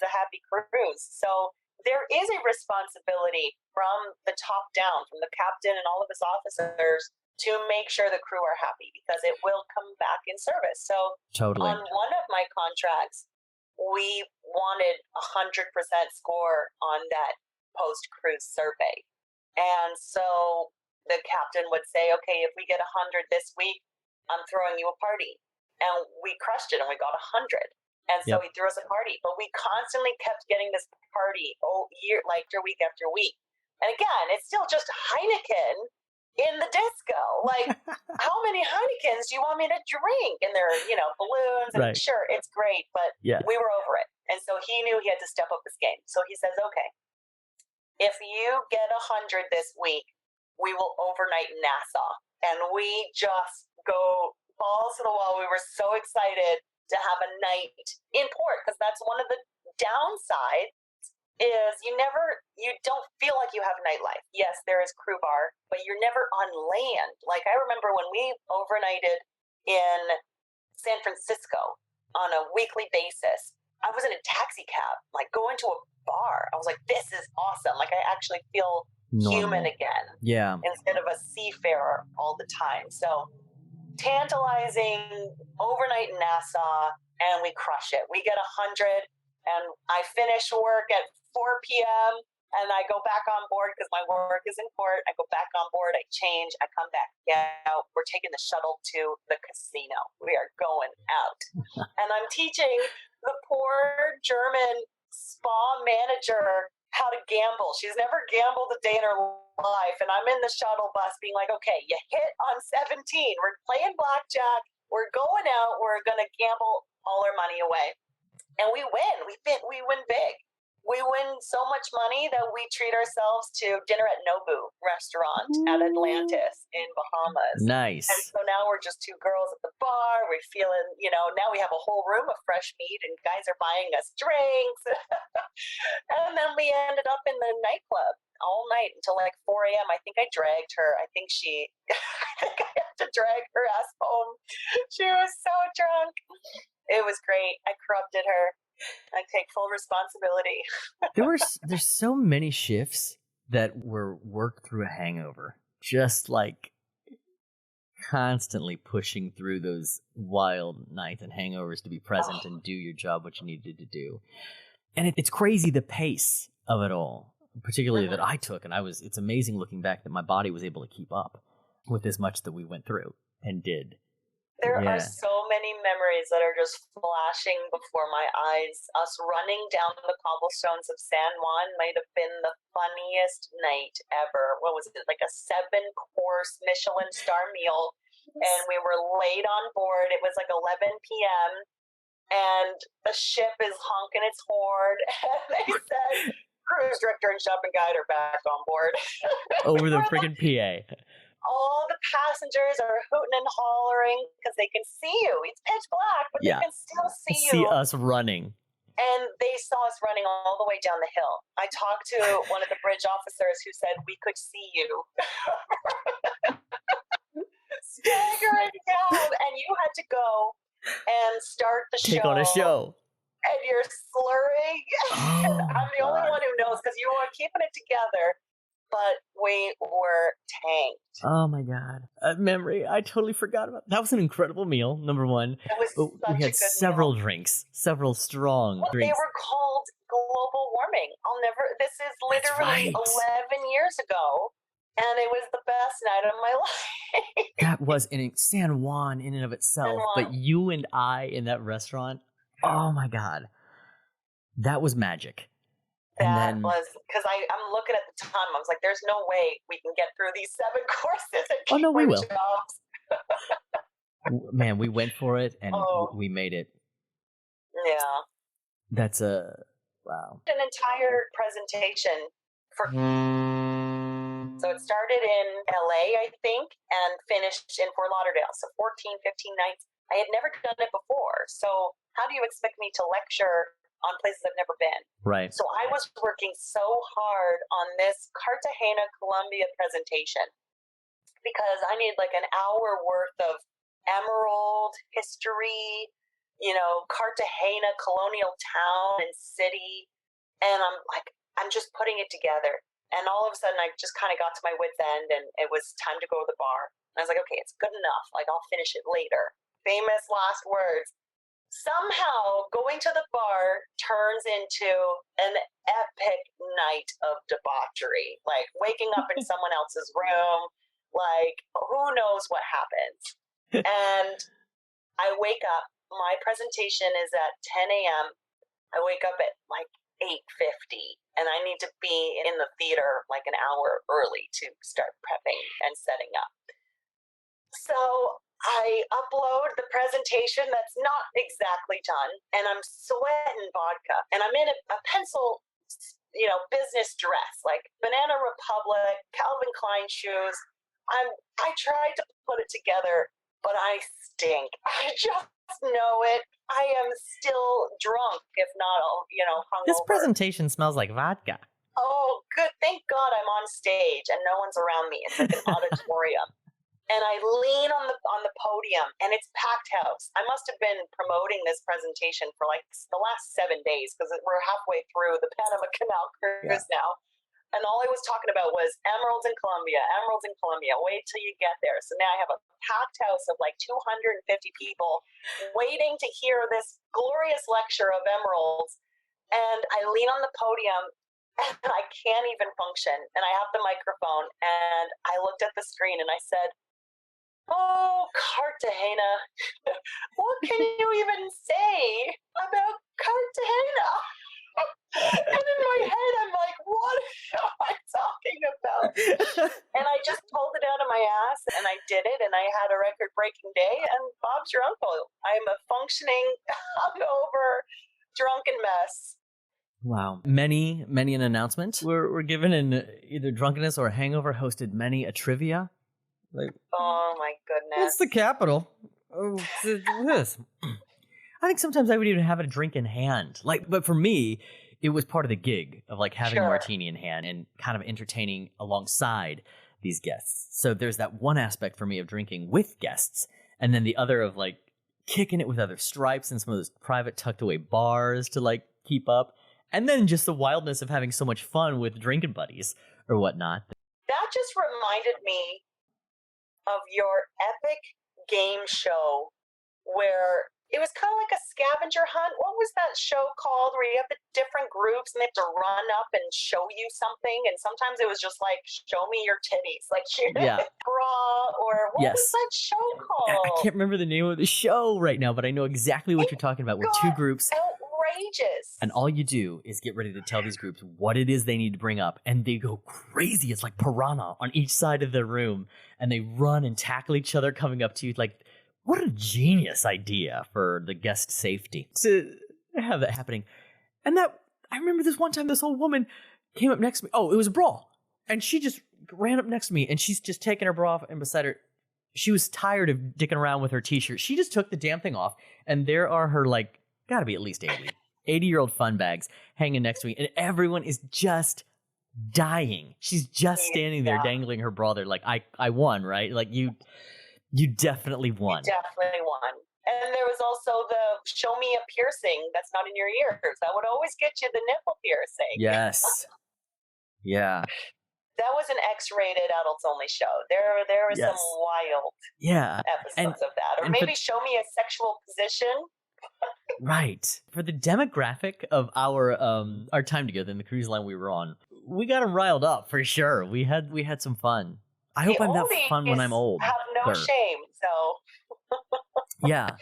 a happy cruise. So there is a responsibility from the top down, from the captain and all of his officers, to make sure the crew are happy because it will come back in service. So totally. On one of my contracts, we wanted 100% score on that post-cruise survey. And so the captain would say, okay, if we get 100 this week, I'm throwing you a party. And we crushed it and we got 100. And so he threw us a party. But we constantly kept getting this party week after week. And again, it's still just Heineken in the disco. Like, how many Heinekens do you want me to drink? And they're, balloons. And sure, it's great, but we were over it. And so he knew he had to step up his game. So he says, okay, if you get 100 this week, we will overnight in Nassau. And we just go balls to the wall. We were so excited to have a night in port, because that's one of the downsides is you don't feel like you have nightlife. Yes, there is crew bar, but you're never on land. Like I remember when we overnighted in San Francisco on a weekly basis, I was in a taxi cab, like going to a bar. I was like, this is awesome. Like I actually feel human again. Yeah. Instead of a seafarer all the time. So tantalizing overnight in Nassau, and we crush it. We get 100, and I finish work at 4 p.m. and I go back on board because my work is in port. I go back on board, I change, I come back out. We're taking the shuttle to the casino. We are going out. And I'm teaching the poor German spa manager how to gamble. She's never gambled a day in her life. And I'm in the shuttle bus being like, okay, you hit on 17. We're playing blackjack. We're going out. We're going to gamble all our money away. And we win. We win big. We win so much money that we treat ourselves to dinner at Nobu restaurant at Atlantis in Bahamas. Nice. And so now we're just two girls at the bar. We're feeling, now we have a whole room of fresh meat and guys are buying us drinks. And then we ended up in the nightclub all night until like 4 a.m. I think I dragged her. I think I had to drag her ass home. She was so drunk. It was great. I corrupted her. I take full responsibility. There's so many shifts that were worked through a hangover. Just like constantly pushing through those wild nights and hangovers to be present and do your job, what you needed to do. And it's crazy the pace of it all, particularly that I took. And it's amazing looking back that my body was able to keep up with as much that we went through and did. There are so many memories that are just flashing before my eyes. Us running down the cobblestones of San Juan might have been the funniest night ever. What was it? Like a 7-course Michelin star meal. And we were late on board. It was like 11 p.m. And the ship is honking its horn. And they said, cruise director and shopping guide are back on board. Over the freaking PA. All the passengers are hooting and hollering because they can see you. It's pitch black, but they can still see you. See us running. And they saw us running all the way down the hill. I talked to one of the bridge officers who said, we could see you. Staggering down. And you had to go and start the show. Take on a show. and you're slurring. Oh, I'm the only one who knows because you were keeping it together, but we were tanked. Oh my God. Memory. I totally forgot about that. Was an incredible meal, number one. It was But such we a had good several meal. drinks, several strong Well, they drinks. were called global warming. This is literally That's right. 11 years ago, and it was the best night of my life. That was in San Juan in and of itself. But you and I in that restaurant, oh my God. That was magic. And That then, was because I'm looking at the time. I was like, "There's no way we can get through these 7 courses and oh keep no, we our will. jobs." Man, we went for it and Oh, we made it. yeah. That's wow. An entire presentation for. So it started in LA, I think, and finished in Fort Lauderdale. So 14, 15 nights. I had never done it before. So how do you expect me to lecture on places I've never been? Right. So I was working so hard on this Cartagena, Colombia presentation because I needed like an hour worth of emerald history, Cartagena, colonial town and city. And I'm just putting it together. And all of a sudden, I just kind of got to my wit's end and it was time to go to the bar. And I was like, okay, it's good enough. Like, I'll finish it later. Famous last words. Somehow, going to the bar turns into an epic night of debauchery. Like, waking up in someone else's room. Like, who knows what happens? And I wake up. My presentation is at 10 a.m. I wake up at like 8:50 and I need to be in the theater like an hour early to start prepping and setting up. So I upload the presentation that's not exactly done and I'm sweating vodka and I'm in a pencil, business dress, like Banana Republic, Calvin Klein shoes. I tried to put it together, but I stink. I just know it. I am still drunk, if not, hungover. This presentation smells like vodka. Oh, good. Thank God I'm on stage and no one's around me. It's like an auditorium. And I lean on the podium and it's packed house. I must have been promoting this presentation for like the last 7 days because we're halfway through the Panama Canal cruise now. And all I was talking about was emeralds in Colombia. Wait till you get there. So now I have a packed house of like 250 people waiting to hear this glorious lecture of emeralds. And I lean on the podium and I can't even function. And I have the microphone and I looked at the screen and I said, "Oh, Cartagena, what can you even say about Cartagena?" And in my head, I'm like, what am I talking about? And I just pulled it out of my ass and I did it and I had a record-breaking day and Bob's your uncle. I'm a functioning, hungover, drunken mess. Wow. Many an announcement were given in either drunkenness or hangover, hosted many a trivia. Oh my goodness. What's the capital? Oh, this. I think sometimes I would even have a drink in hand. But for me, it was part of the gig of like having a martini in hand and kind of entertaining alongside these guests. So there's that one aspect for me of drinking with guests, and then the other of like kicking it with other stripes and some of those private tucked away bars to like keep up. And then just the wildness of having so much fun with drinking buddies or whatnot. That just reminded me of your epic game show where it was kind of like a scavenger hunt. What was that show called where you have the different groups and they have to run up and show you something? And sometimes it was just like, show me your titties. Like, bra, or what was that show called? I can't remember the name of the show right now, but I know exactly what you're talking about. We're two groups. Outrageous. And all you do is get ready to tell these groups what it is they need to bring up. And they go crazy. It's like piranha on each side of the room. And they run and tackle each other coming up to you like, what a genius idea for the guest safety to have that happening. And I remember this one time, this old woman came up next to me. Oh, it was a bra. And she just ran up next to me and she's just taking her bra off, and beside her, she was tired of dicking around with her t-shirt. She just took the damn thing off, and there are her like, gotta be at least 80-year-old fun bags hanging next to me. And everyone is just dying. She's just standing there dangling her bra there like, I won, right? Like you definitely won. You definitely won. And there was also the show me a piercing that's not in your ears. That would always get you the nipple piercing. Yes. Yeah. That was an X-rated adults only show. There was some Yes. wild Yeah. And episodes of that. Or and for maybe show me a sexual position. right. For the demographic of our time together in the cruise line we were on, we got them riled up for sure. We had some fun. I hope The I'm that fun when I'm oldies old. have no shame. So Yeah.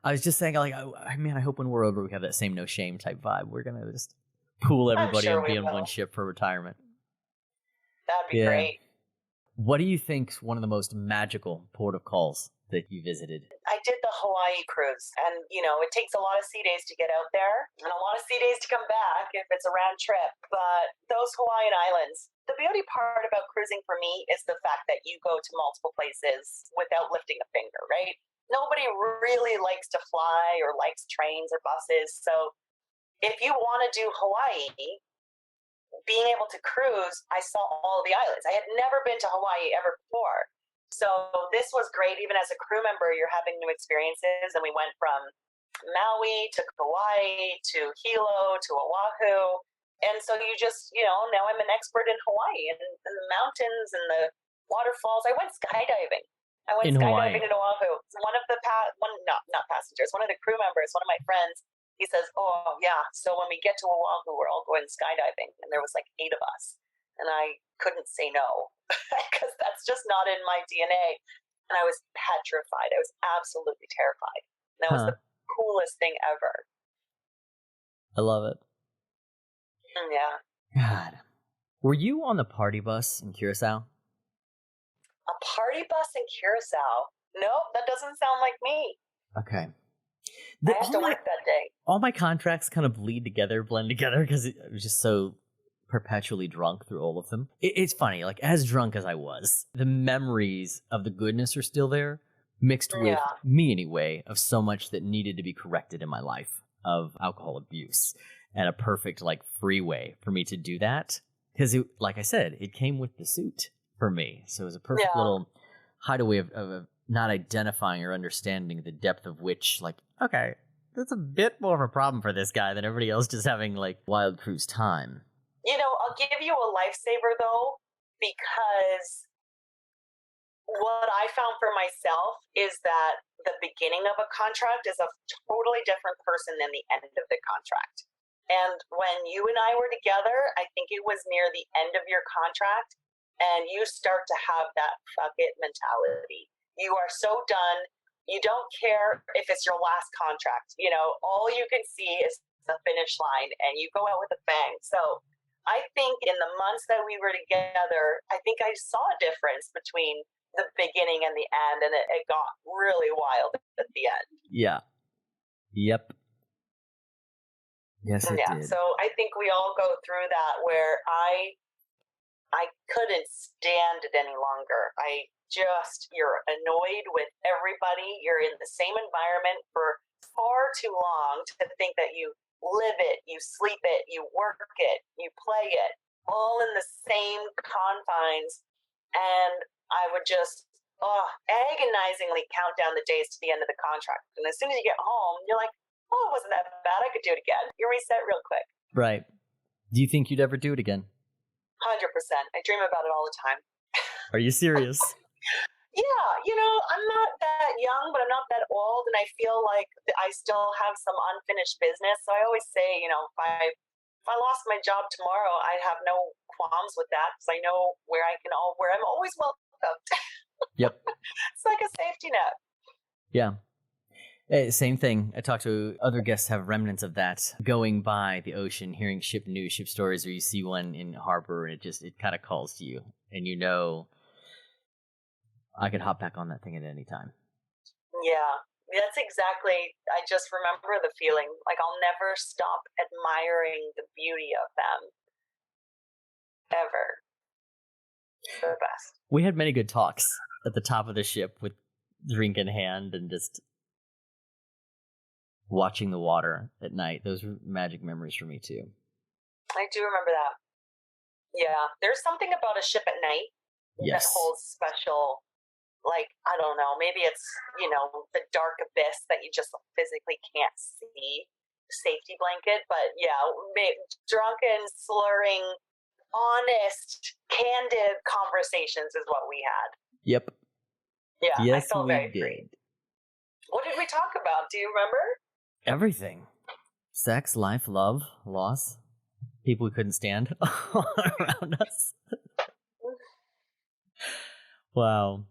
I was just saying, like, I hope when we're older we have that same no shame type vibe. We're gonna just pool everybody sure and be we on will. one ship for retirement. that'd be Yeah. great. What do you think's one of the most magical port of calls that you visited? I did the Hawaii cruise, and it takes a lot of sea days to get out there and a lot of sea days to come back if it's a round trip. But those Hawaiian islands, the beauty part about cruising for me is the fact that you go to multiple places without lifting a finger, right? Nobody really likes to fly or likes trains or buses. So if you want to do Hawaii, being able to cruise, I saw all the islands. I had never been to Hawaii ever before. So this was great. Even as a crew member, you're having new experiences. And we went from Maui to Kauai to Hilo to Oahu. And so you just, now I'm an expert in Hawaii and the mountains and the waterfalls. I went skydiving. In Hawaii. In Oahu. One of the not passengers, one of the crew members, one of my friends, he says, "Oh yeah, so when we get to Oahu, we're all going skydiving." And there was like 8 of us, and I couldn't say no because that's just not in my DNA. And I was petrified. I was absolutely terrified. And that was the coolest thing ever. I love it. Yeah. God, were you on the party bus in Curacao? A party bus in Curacao? Nope, that doesn't sound like me. Okay. I have to work that day. All my contracts kind of blend together because I was just so perpetually drunk through all of them. It's funny, like as drunk as I was, the memories of the goodness are still there, mixed with me anyway, of so much that needed to be corrected in my life of alcohol abuse and a perfect like freeway for me to do that. Because like I said, it came with the suit for me. So it was a perfect little hideaway of not identifying or understanding the depth of which, like, okay, that's a bit more of a problem for this guy than everybody else just having, like, wild cruise time. I'll give you a lifesaver, though, because what I found for myself is that the beginning of a contract is a totally different person than the end of the contract. And when you and I were together, I think it was near the end of your contract, and you start to have that fuck it mentality. You are so done. You don't care if it's your last contract. All you can see is the finish line, and you go out with a bang. So I think in the months that we were together, I think I saw a difference between the beginning and the end, and it got really wild at the end. Yeah. Yep. Yes, it did. So I think we all go through that where I couldn't stand it any longer. You're annoyed with everybody. You're in the same environment for far too long to think that you live it, you sleep it, you work it, you play it, all in the same confines. And I would just agonizingly count down the days to the end of the contract. And as soon as you get home, you're like, oh, it wasn't that bad. I could do it again. You reset real quick. Right. Do you think you'd ever do it again? 100%. I dream about it all the time. Are you serious? Yeah, I'm not that young, but I'm not that old, and I feel like I still have some unfinished business. So I always say, if I lost my job tomorrow, I'd have no qualms with that because I know where I'm always welcome. Yep. It's like a safety net. Yeah. Same thing. I talk to other guests have remnants of that. Going by the ocean, hearing ship news, ship stories, or you see one in harbor, and it kind of calls to you, and I could hop back on that thing at any time. Yeah, that's exactly. I just remember the feeling. Like I'll never stop admiring the beauty of them. Ever. They're the best. We had many good talks at the top of the ship with drink in hand and just watching the water at night. Those were magic memories for me too. I do remember that. Yeah, there's something about a ship at night that holds special like, I don't know, maybe it's, the dark abyss that you just physically can't see, safety blanket. But yeah, drunken, slurring, honest, candid conversations is what we had. Yep. Yeah, I Yes, felt we very did. free. What did we talk about? Do you remember? Everything. Sex, life, love, loss, people we couldn't stand around us. Wow.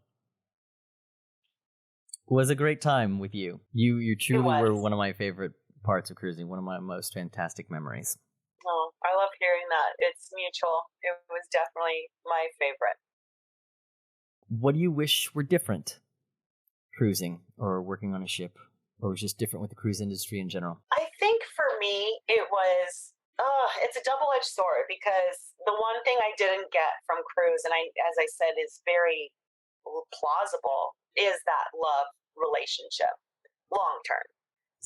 It was a great time with you. You truly were one of my favorite parts of cruising, one of my most fantastic memories. Oh, I love hearing that. It's mutual. It was definitely my favorite. What do you wish were different cruising or working on a ship, or was just different with the cruise industry in general? I think for me, it was, it's a double-edged sword, because the one thing I didn't get from cruise, and as I said, is very plausible, is that love relationship long term.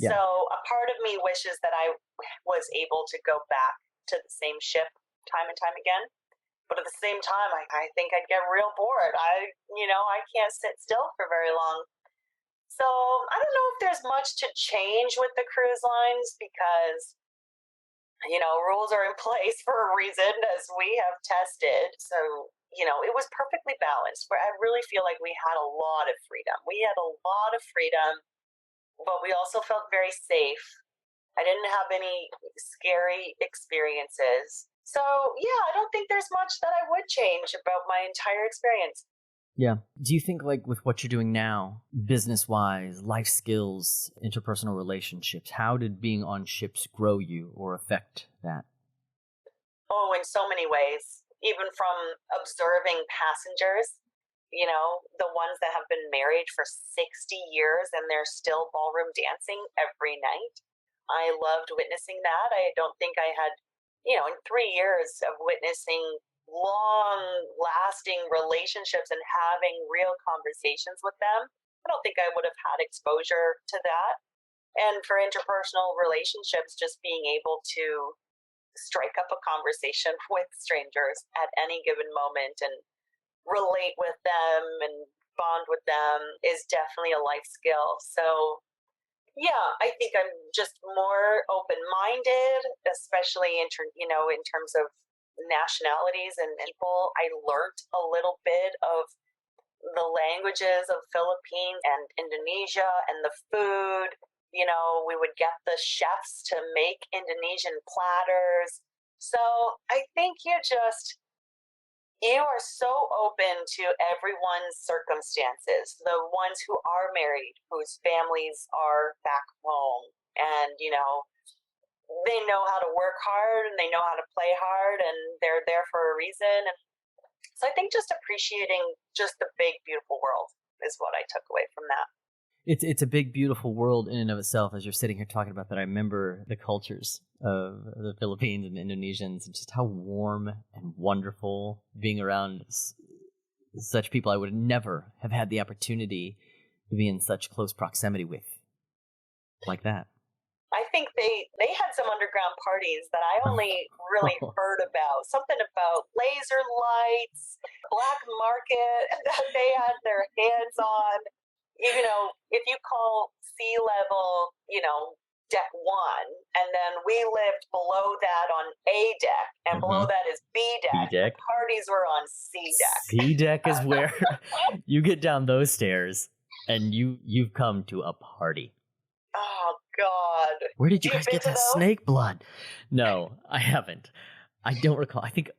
Yeah. So a part of me wishes that I was able to go back to the same ship time and time again. But at the same time, I think I'd get real bored. I can't sit still for very long. So I don't know if there's much to change with the cruise lines, because, rules are in place for a reason, as we have tested. So, it was perfectly balanced, where I really feel like we had a lot of freedom. We had a lot of freedom, but we also felt very safe. I didn't have any scary experiences. So, yeah, I don't think there's much that I would change about my entire experience. Yeah. Do you think, like, with what you're doing now, business-wise, life skills, interpersonal relationships, how did being on ships grow you or affect that? Oh, in so many ways. Even from observing passengers, the ones that have been married for 60 years and they're still ballroom dancing every night. I loved witnessing that. I don't think I had, in 3 years of witnessing long-lasting relationships and having real conversations with them, I don't think I would have had exposure to that. And for interpersonal relationships, just being able to strike up a conversation with strangers at any given moment and relate with them and bond with them is definitely a life skill. So yeah, I think I'm just more open-minded, especially in terms of nationalities and people. I learned a little bit of the languages of Philippines and Indonesia and the food. We would get the chefs to make Indonesian platters. So I think you are so open to everyone's circumstances, the ones who are married, whose families are back home, and, they know how to work hard and they know how to play hard and they're there for a reason. And so I think just appreciating just the big, beautiful world is what I took away from that. It's a big, beautiful world in and of itself. As you're sitting here talking about that, I remember the cultures of the Philippines and the Indonesians, and just how warm and wonderful being around such people I would never have had the opportunity to be in such close proximity with, like that. I think they had some underground parties that I only really heard about. Something about laser lights, black market that they had their hands on. If you call sea level, deck 1, and then we lived below that on A deck, and below that is B deck. B deck. The parties were on C deck. C deck is where you get down those stairs, and you've come to a party. Oh, God. Where did you guys get that snake blood? No, I haven't. I don't recall. I think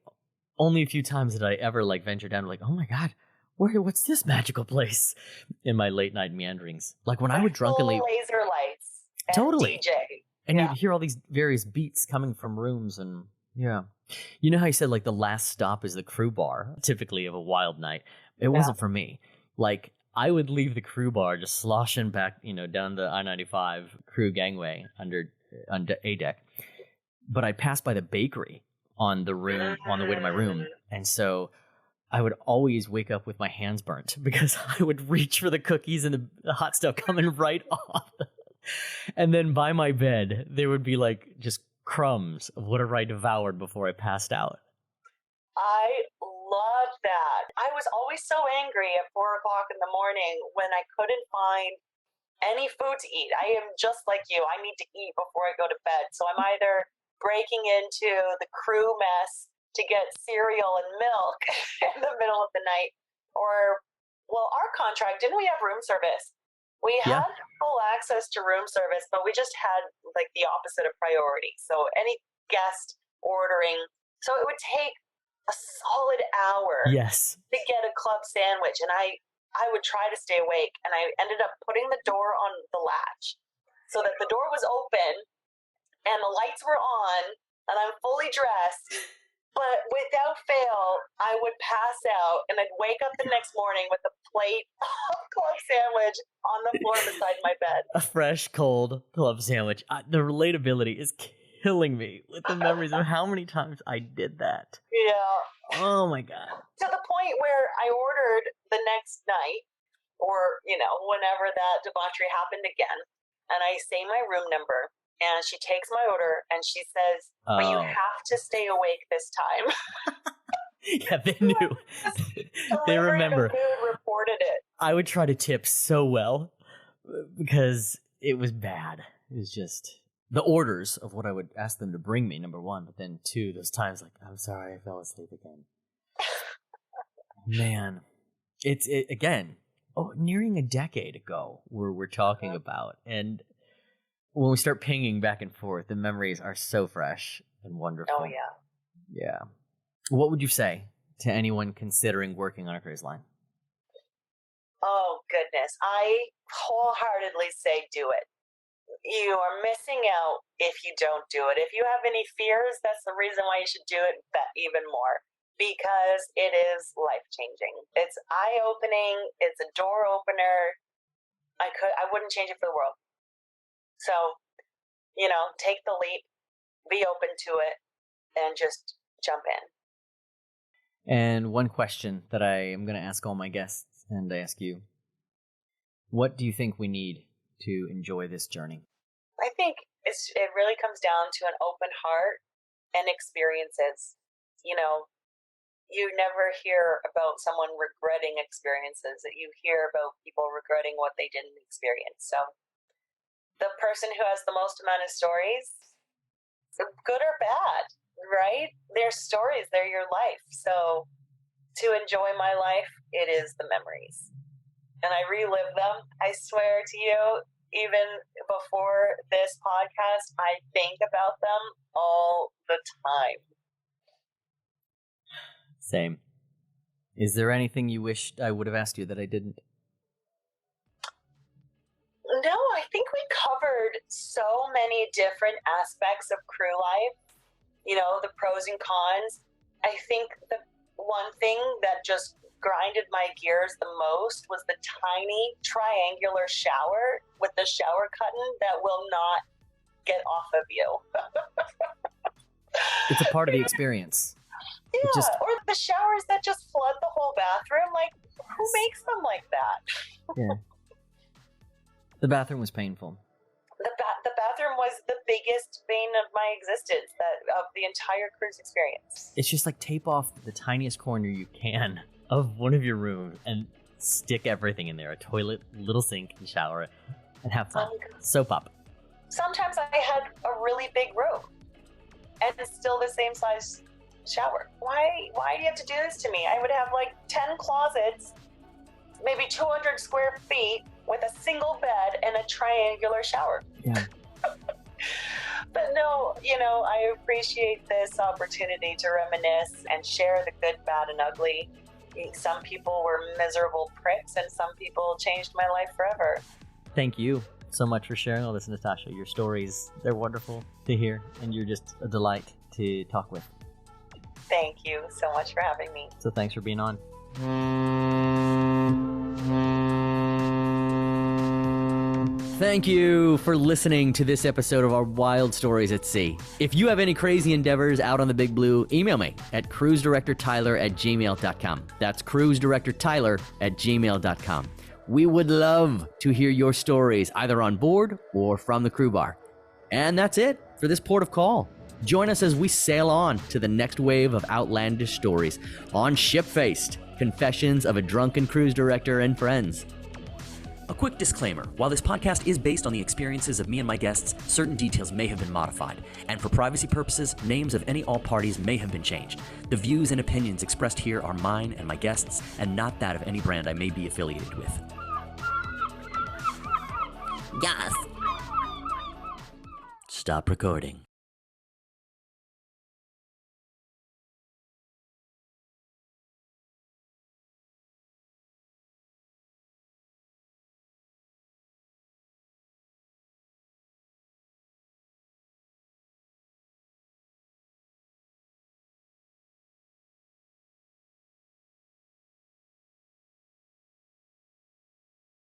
only a few times did I ever venture down, oh my God, what's this magical place? In my late night meanderings. Like when I would drunkenly... laser lights. And totally. DJ. And you'd hear all these various beats coming from rooms, and yeah. You know how you said the last stop is the crew bar, typically of a wild night? It wasn't for me. I would leave the crew bar just sloshing back, down the I-95 crew gangway under A deck. But I'd pass by the bakery on the way to my room. And so I would always wake up with my hands burnt because I would reach for the cookies and the hot stuff coming right off. And then by my bed, there would be just crumbs of whatever I devoured before I passed out. I love that. I was always so angry at 4 o'clock in the morning when I couldn't find any food to eat. I am just like you. I need to eat before I go to bed. So I'm either breaking into the crew mess to get cereal and milk in the middle of the night, or, well, our contract, didn't we have room service? We had full access to room service, but we just had like the opposite of priority. So any guest ordering, so it would take a solid hour to get a club sandwich. And I would try to stay awake, and I ended up putting the door on the latch so that the door was open and the lights were on and I'm fully dressed. But without fail, I would pass out and I'd wake up the next morning with a plate of club sandwich on the floor beside my bed. A fresh, cold club sandwich. The relatability is killing me with the memories of how many times I did that. Yeah. Oh my God. To the point where I ordered the next night, or, whenever that debauchery happened again, and I say my room number. And she takes my order and she says, but you have to stay awake this time. Yeah, they knew. They remember. The food reported it. I would try to tip so well because it was bad. It was just the orders of what I would ask them to bring me, number one. But then two, those times like, I'm sorry, I fell asleep again. Man, it's again, nearing a decade ago we're talking about. And when we start pinging back and forth, the memories are so fresh and wonderful. Oh, yeah. Yeah. What would you say to anyone considering working on a cruise line? Oh, goodness. I wholeheartedly say do it. You are missing out if you don't do it. If you have any fears, that's the reason why you should do it even more, because it is life-changing. It's eye-opening. It's a door opener. I wouldn't change it for the world. So, take the leap, be open to it, and just jump in. And one question that I am going to ask all my guests, and I ask you, what do you think we need to enjoy this journey? I think it really comes down to an open heart and experiences. You never hear about someone regretting experiences. You hear about people regretting what they didn't experience. So the person who has the most amount of stories, good or bad, right? They're stories, they're your life. So to enjoy my life, it is the memories. And I relive them. I swear to you, even before this podcast, I think about them all the time. Same. Is there anything you wished I would have asked you that I didn't? No, I think we covered so many different aspects of crew life, the pros and cons. I think the one thing that just grinded my gears the most was the tiny triangular shower with the shower curtain that will not get off of you. It's a part of the experience. Yeah, or the showers that just flood the whole bathroom. Like, who makes them like that? Yeah. The bathroom was painful. The bathroom was the biggest bane of my existence, of the entire cruise experience. It's just like tape off the tiniest corner you can of one of your rooms and stick everything in there. A toilet, little sink, and shower, and have fun. Soap up. Sometimes I had a really big room, and it's still the same size shower. Why do you have to do this to me? I would have like 10 closets, maybe 200 square feet, with a single bed and a triangular shower. Yeah. But no, I appreciate this opportunity to reminisce and share the good, bad, and ugly. Some people were miserable pricks, and some people changed my life forever. Thank you so much for sharing all this, Natasha. Your stories, they're wonderful to hear, and you're just a delight to talk with. Thank you so much for having me. So thanks for being on. Thank you for listening to this episode of our Wild Stories at Sea. If you have any crazy endeavors out on the Big Blue, email me at cruisedirectortyler@gmail.com. That's cruisedirectortyler@gmail.com. We would love to hear your stories either on board or from the crew bar. And that's it for this port of call. Join us as we sail on to the next wave of outlandish stories on Shipfaced, Confessions of a Drunken Cruise Director and Friends. A quick disclaimer, while this podcast is based on the experiences of me and my guests, certain details may have been modified, and for privacy purposes, names of any all parties may have been changed. The views and opinions expressed here are mine and my guests, and not that of any brand I may be affiliated with. Yes. Stop recording.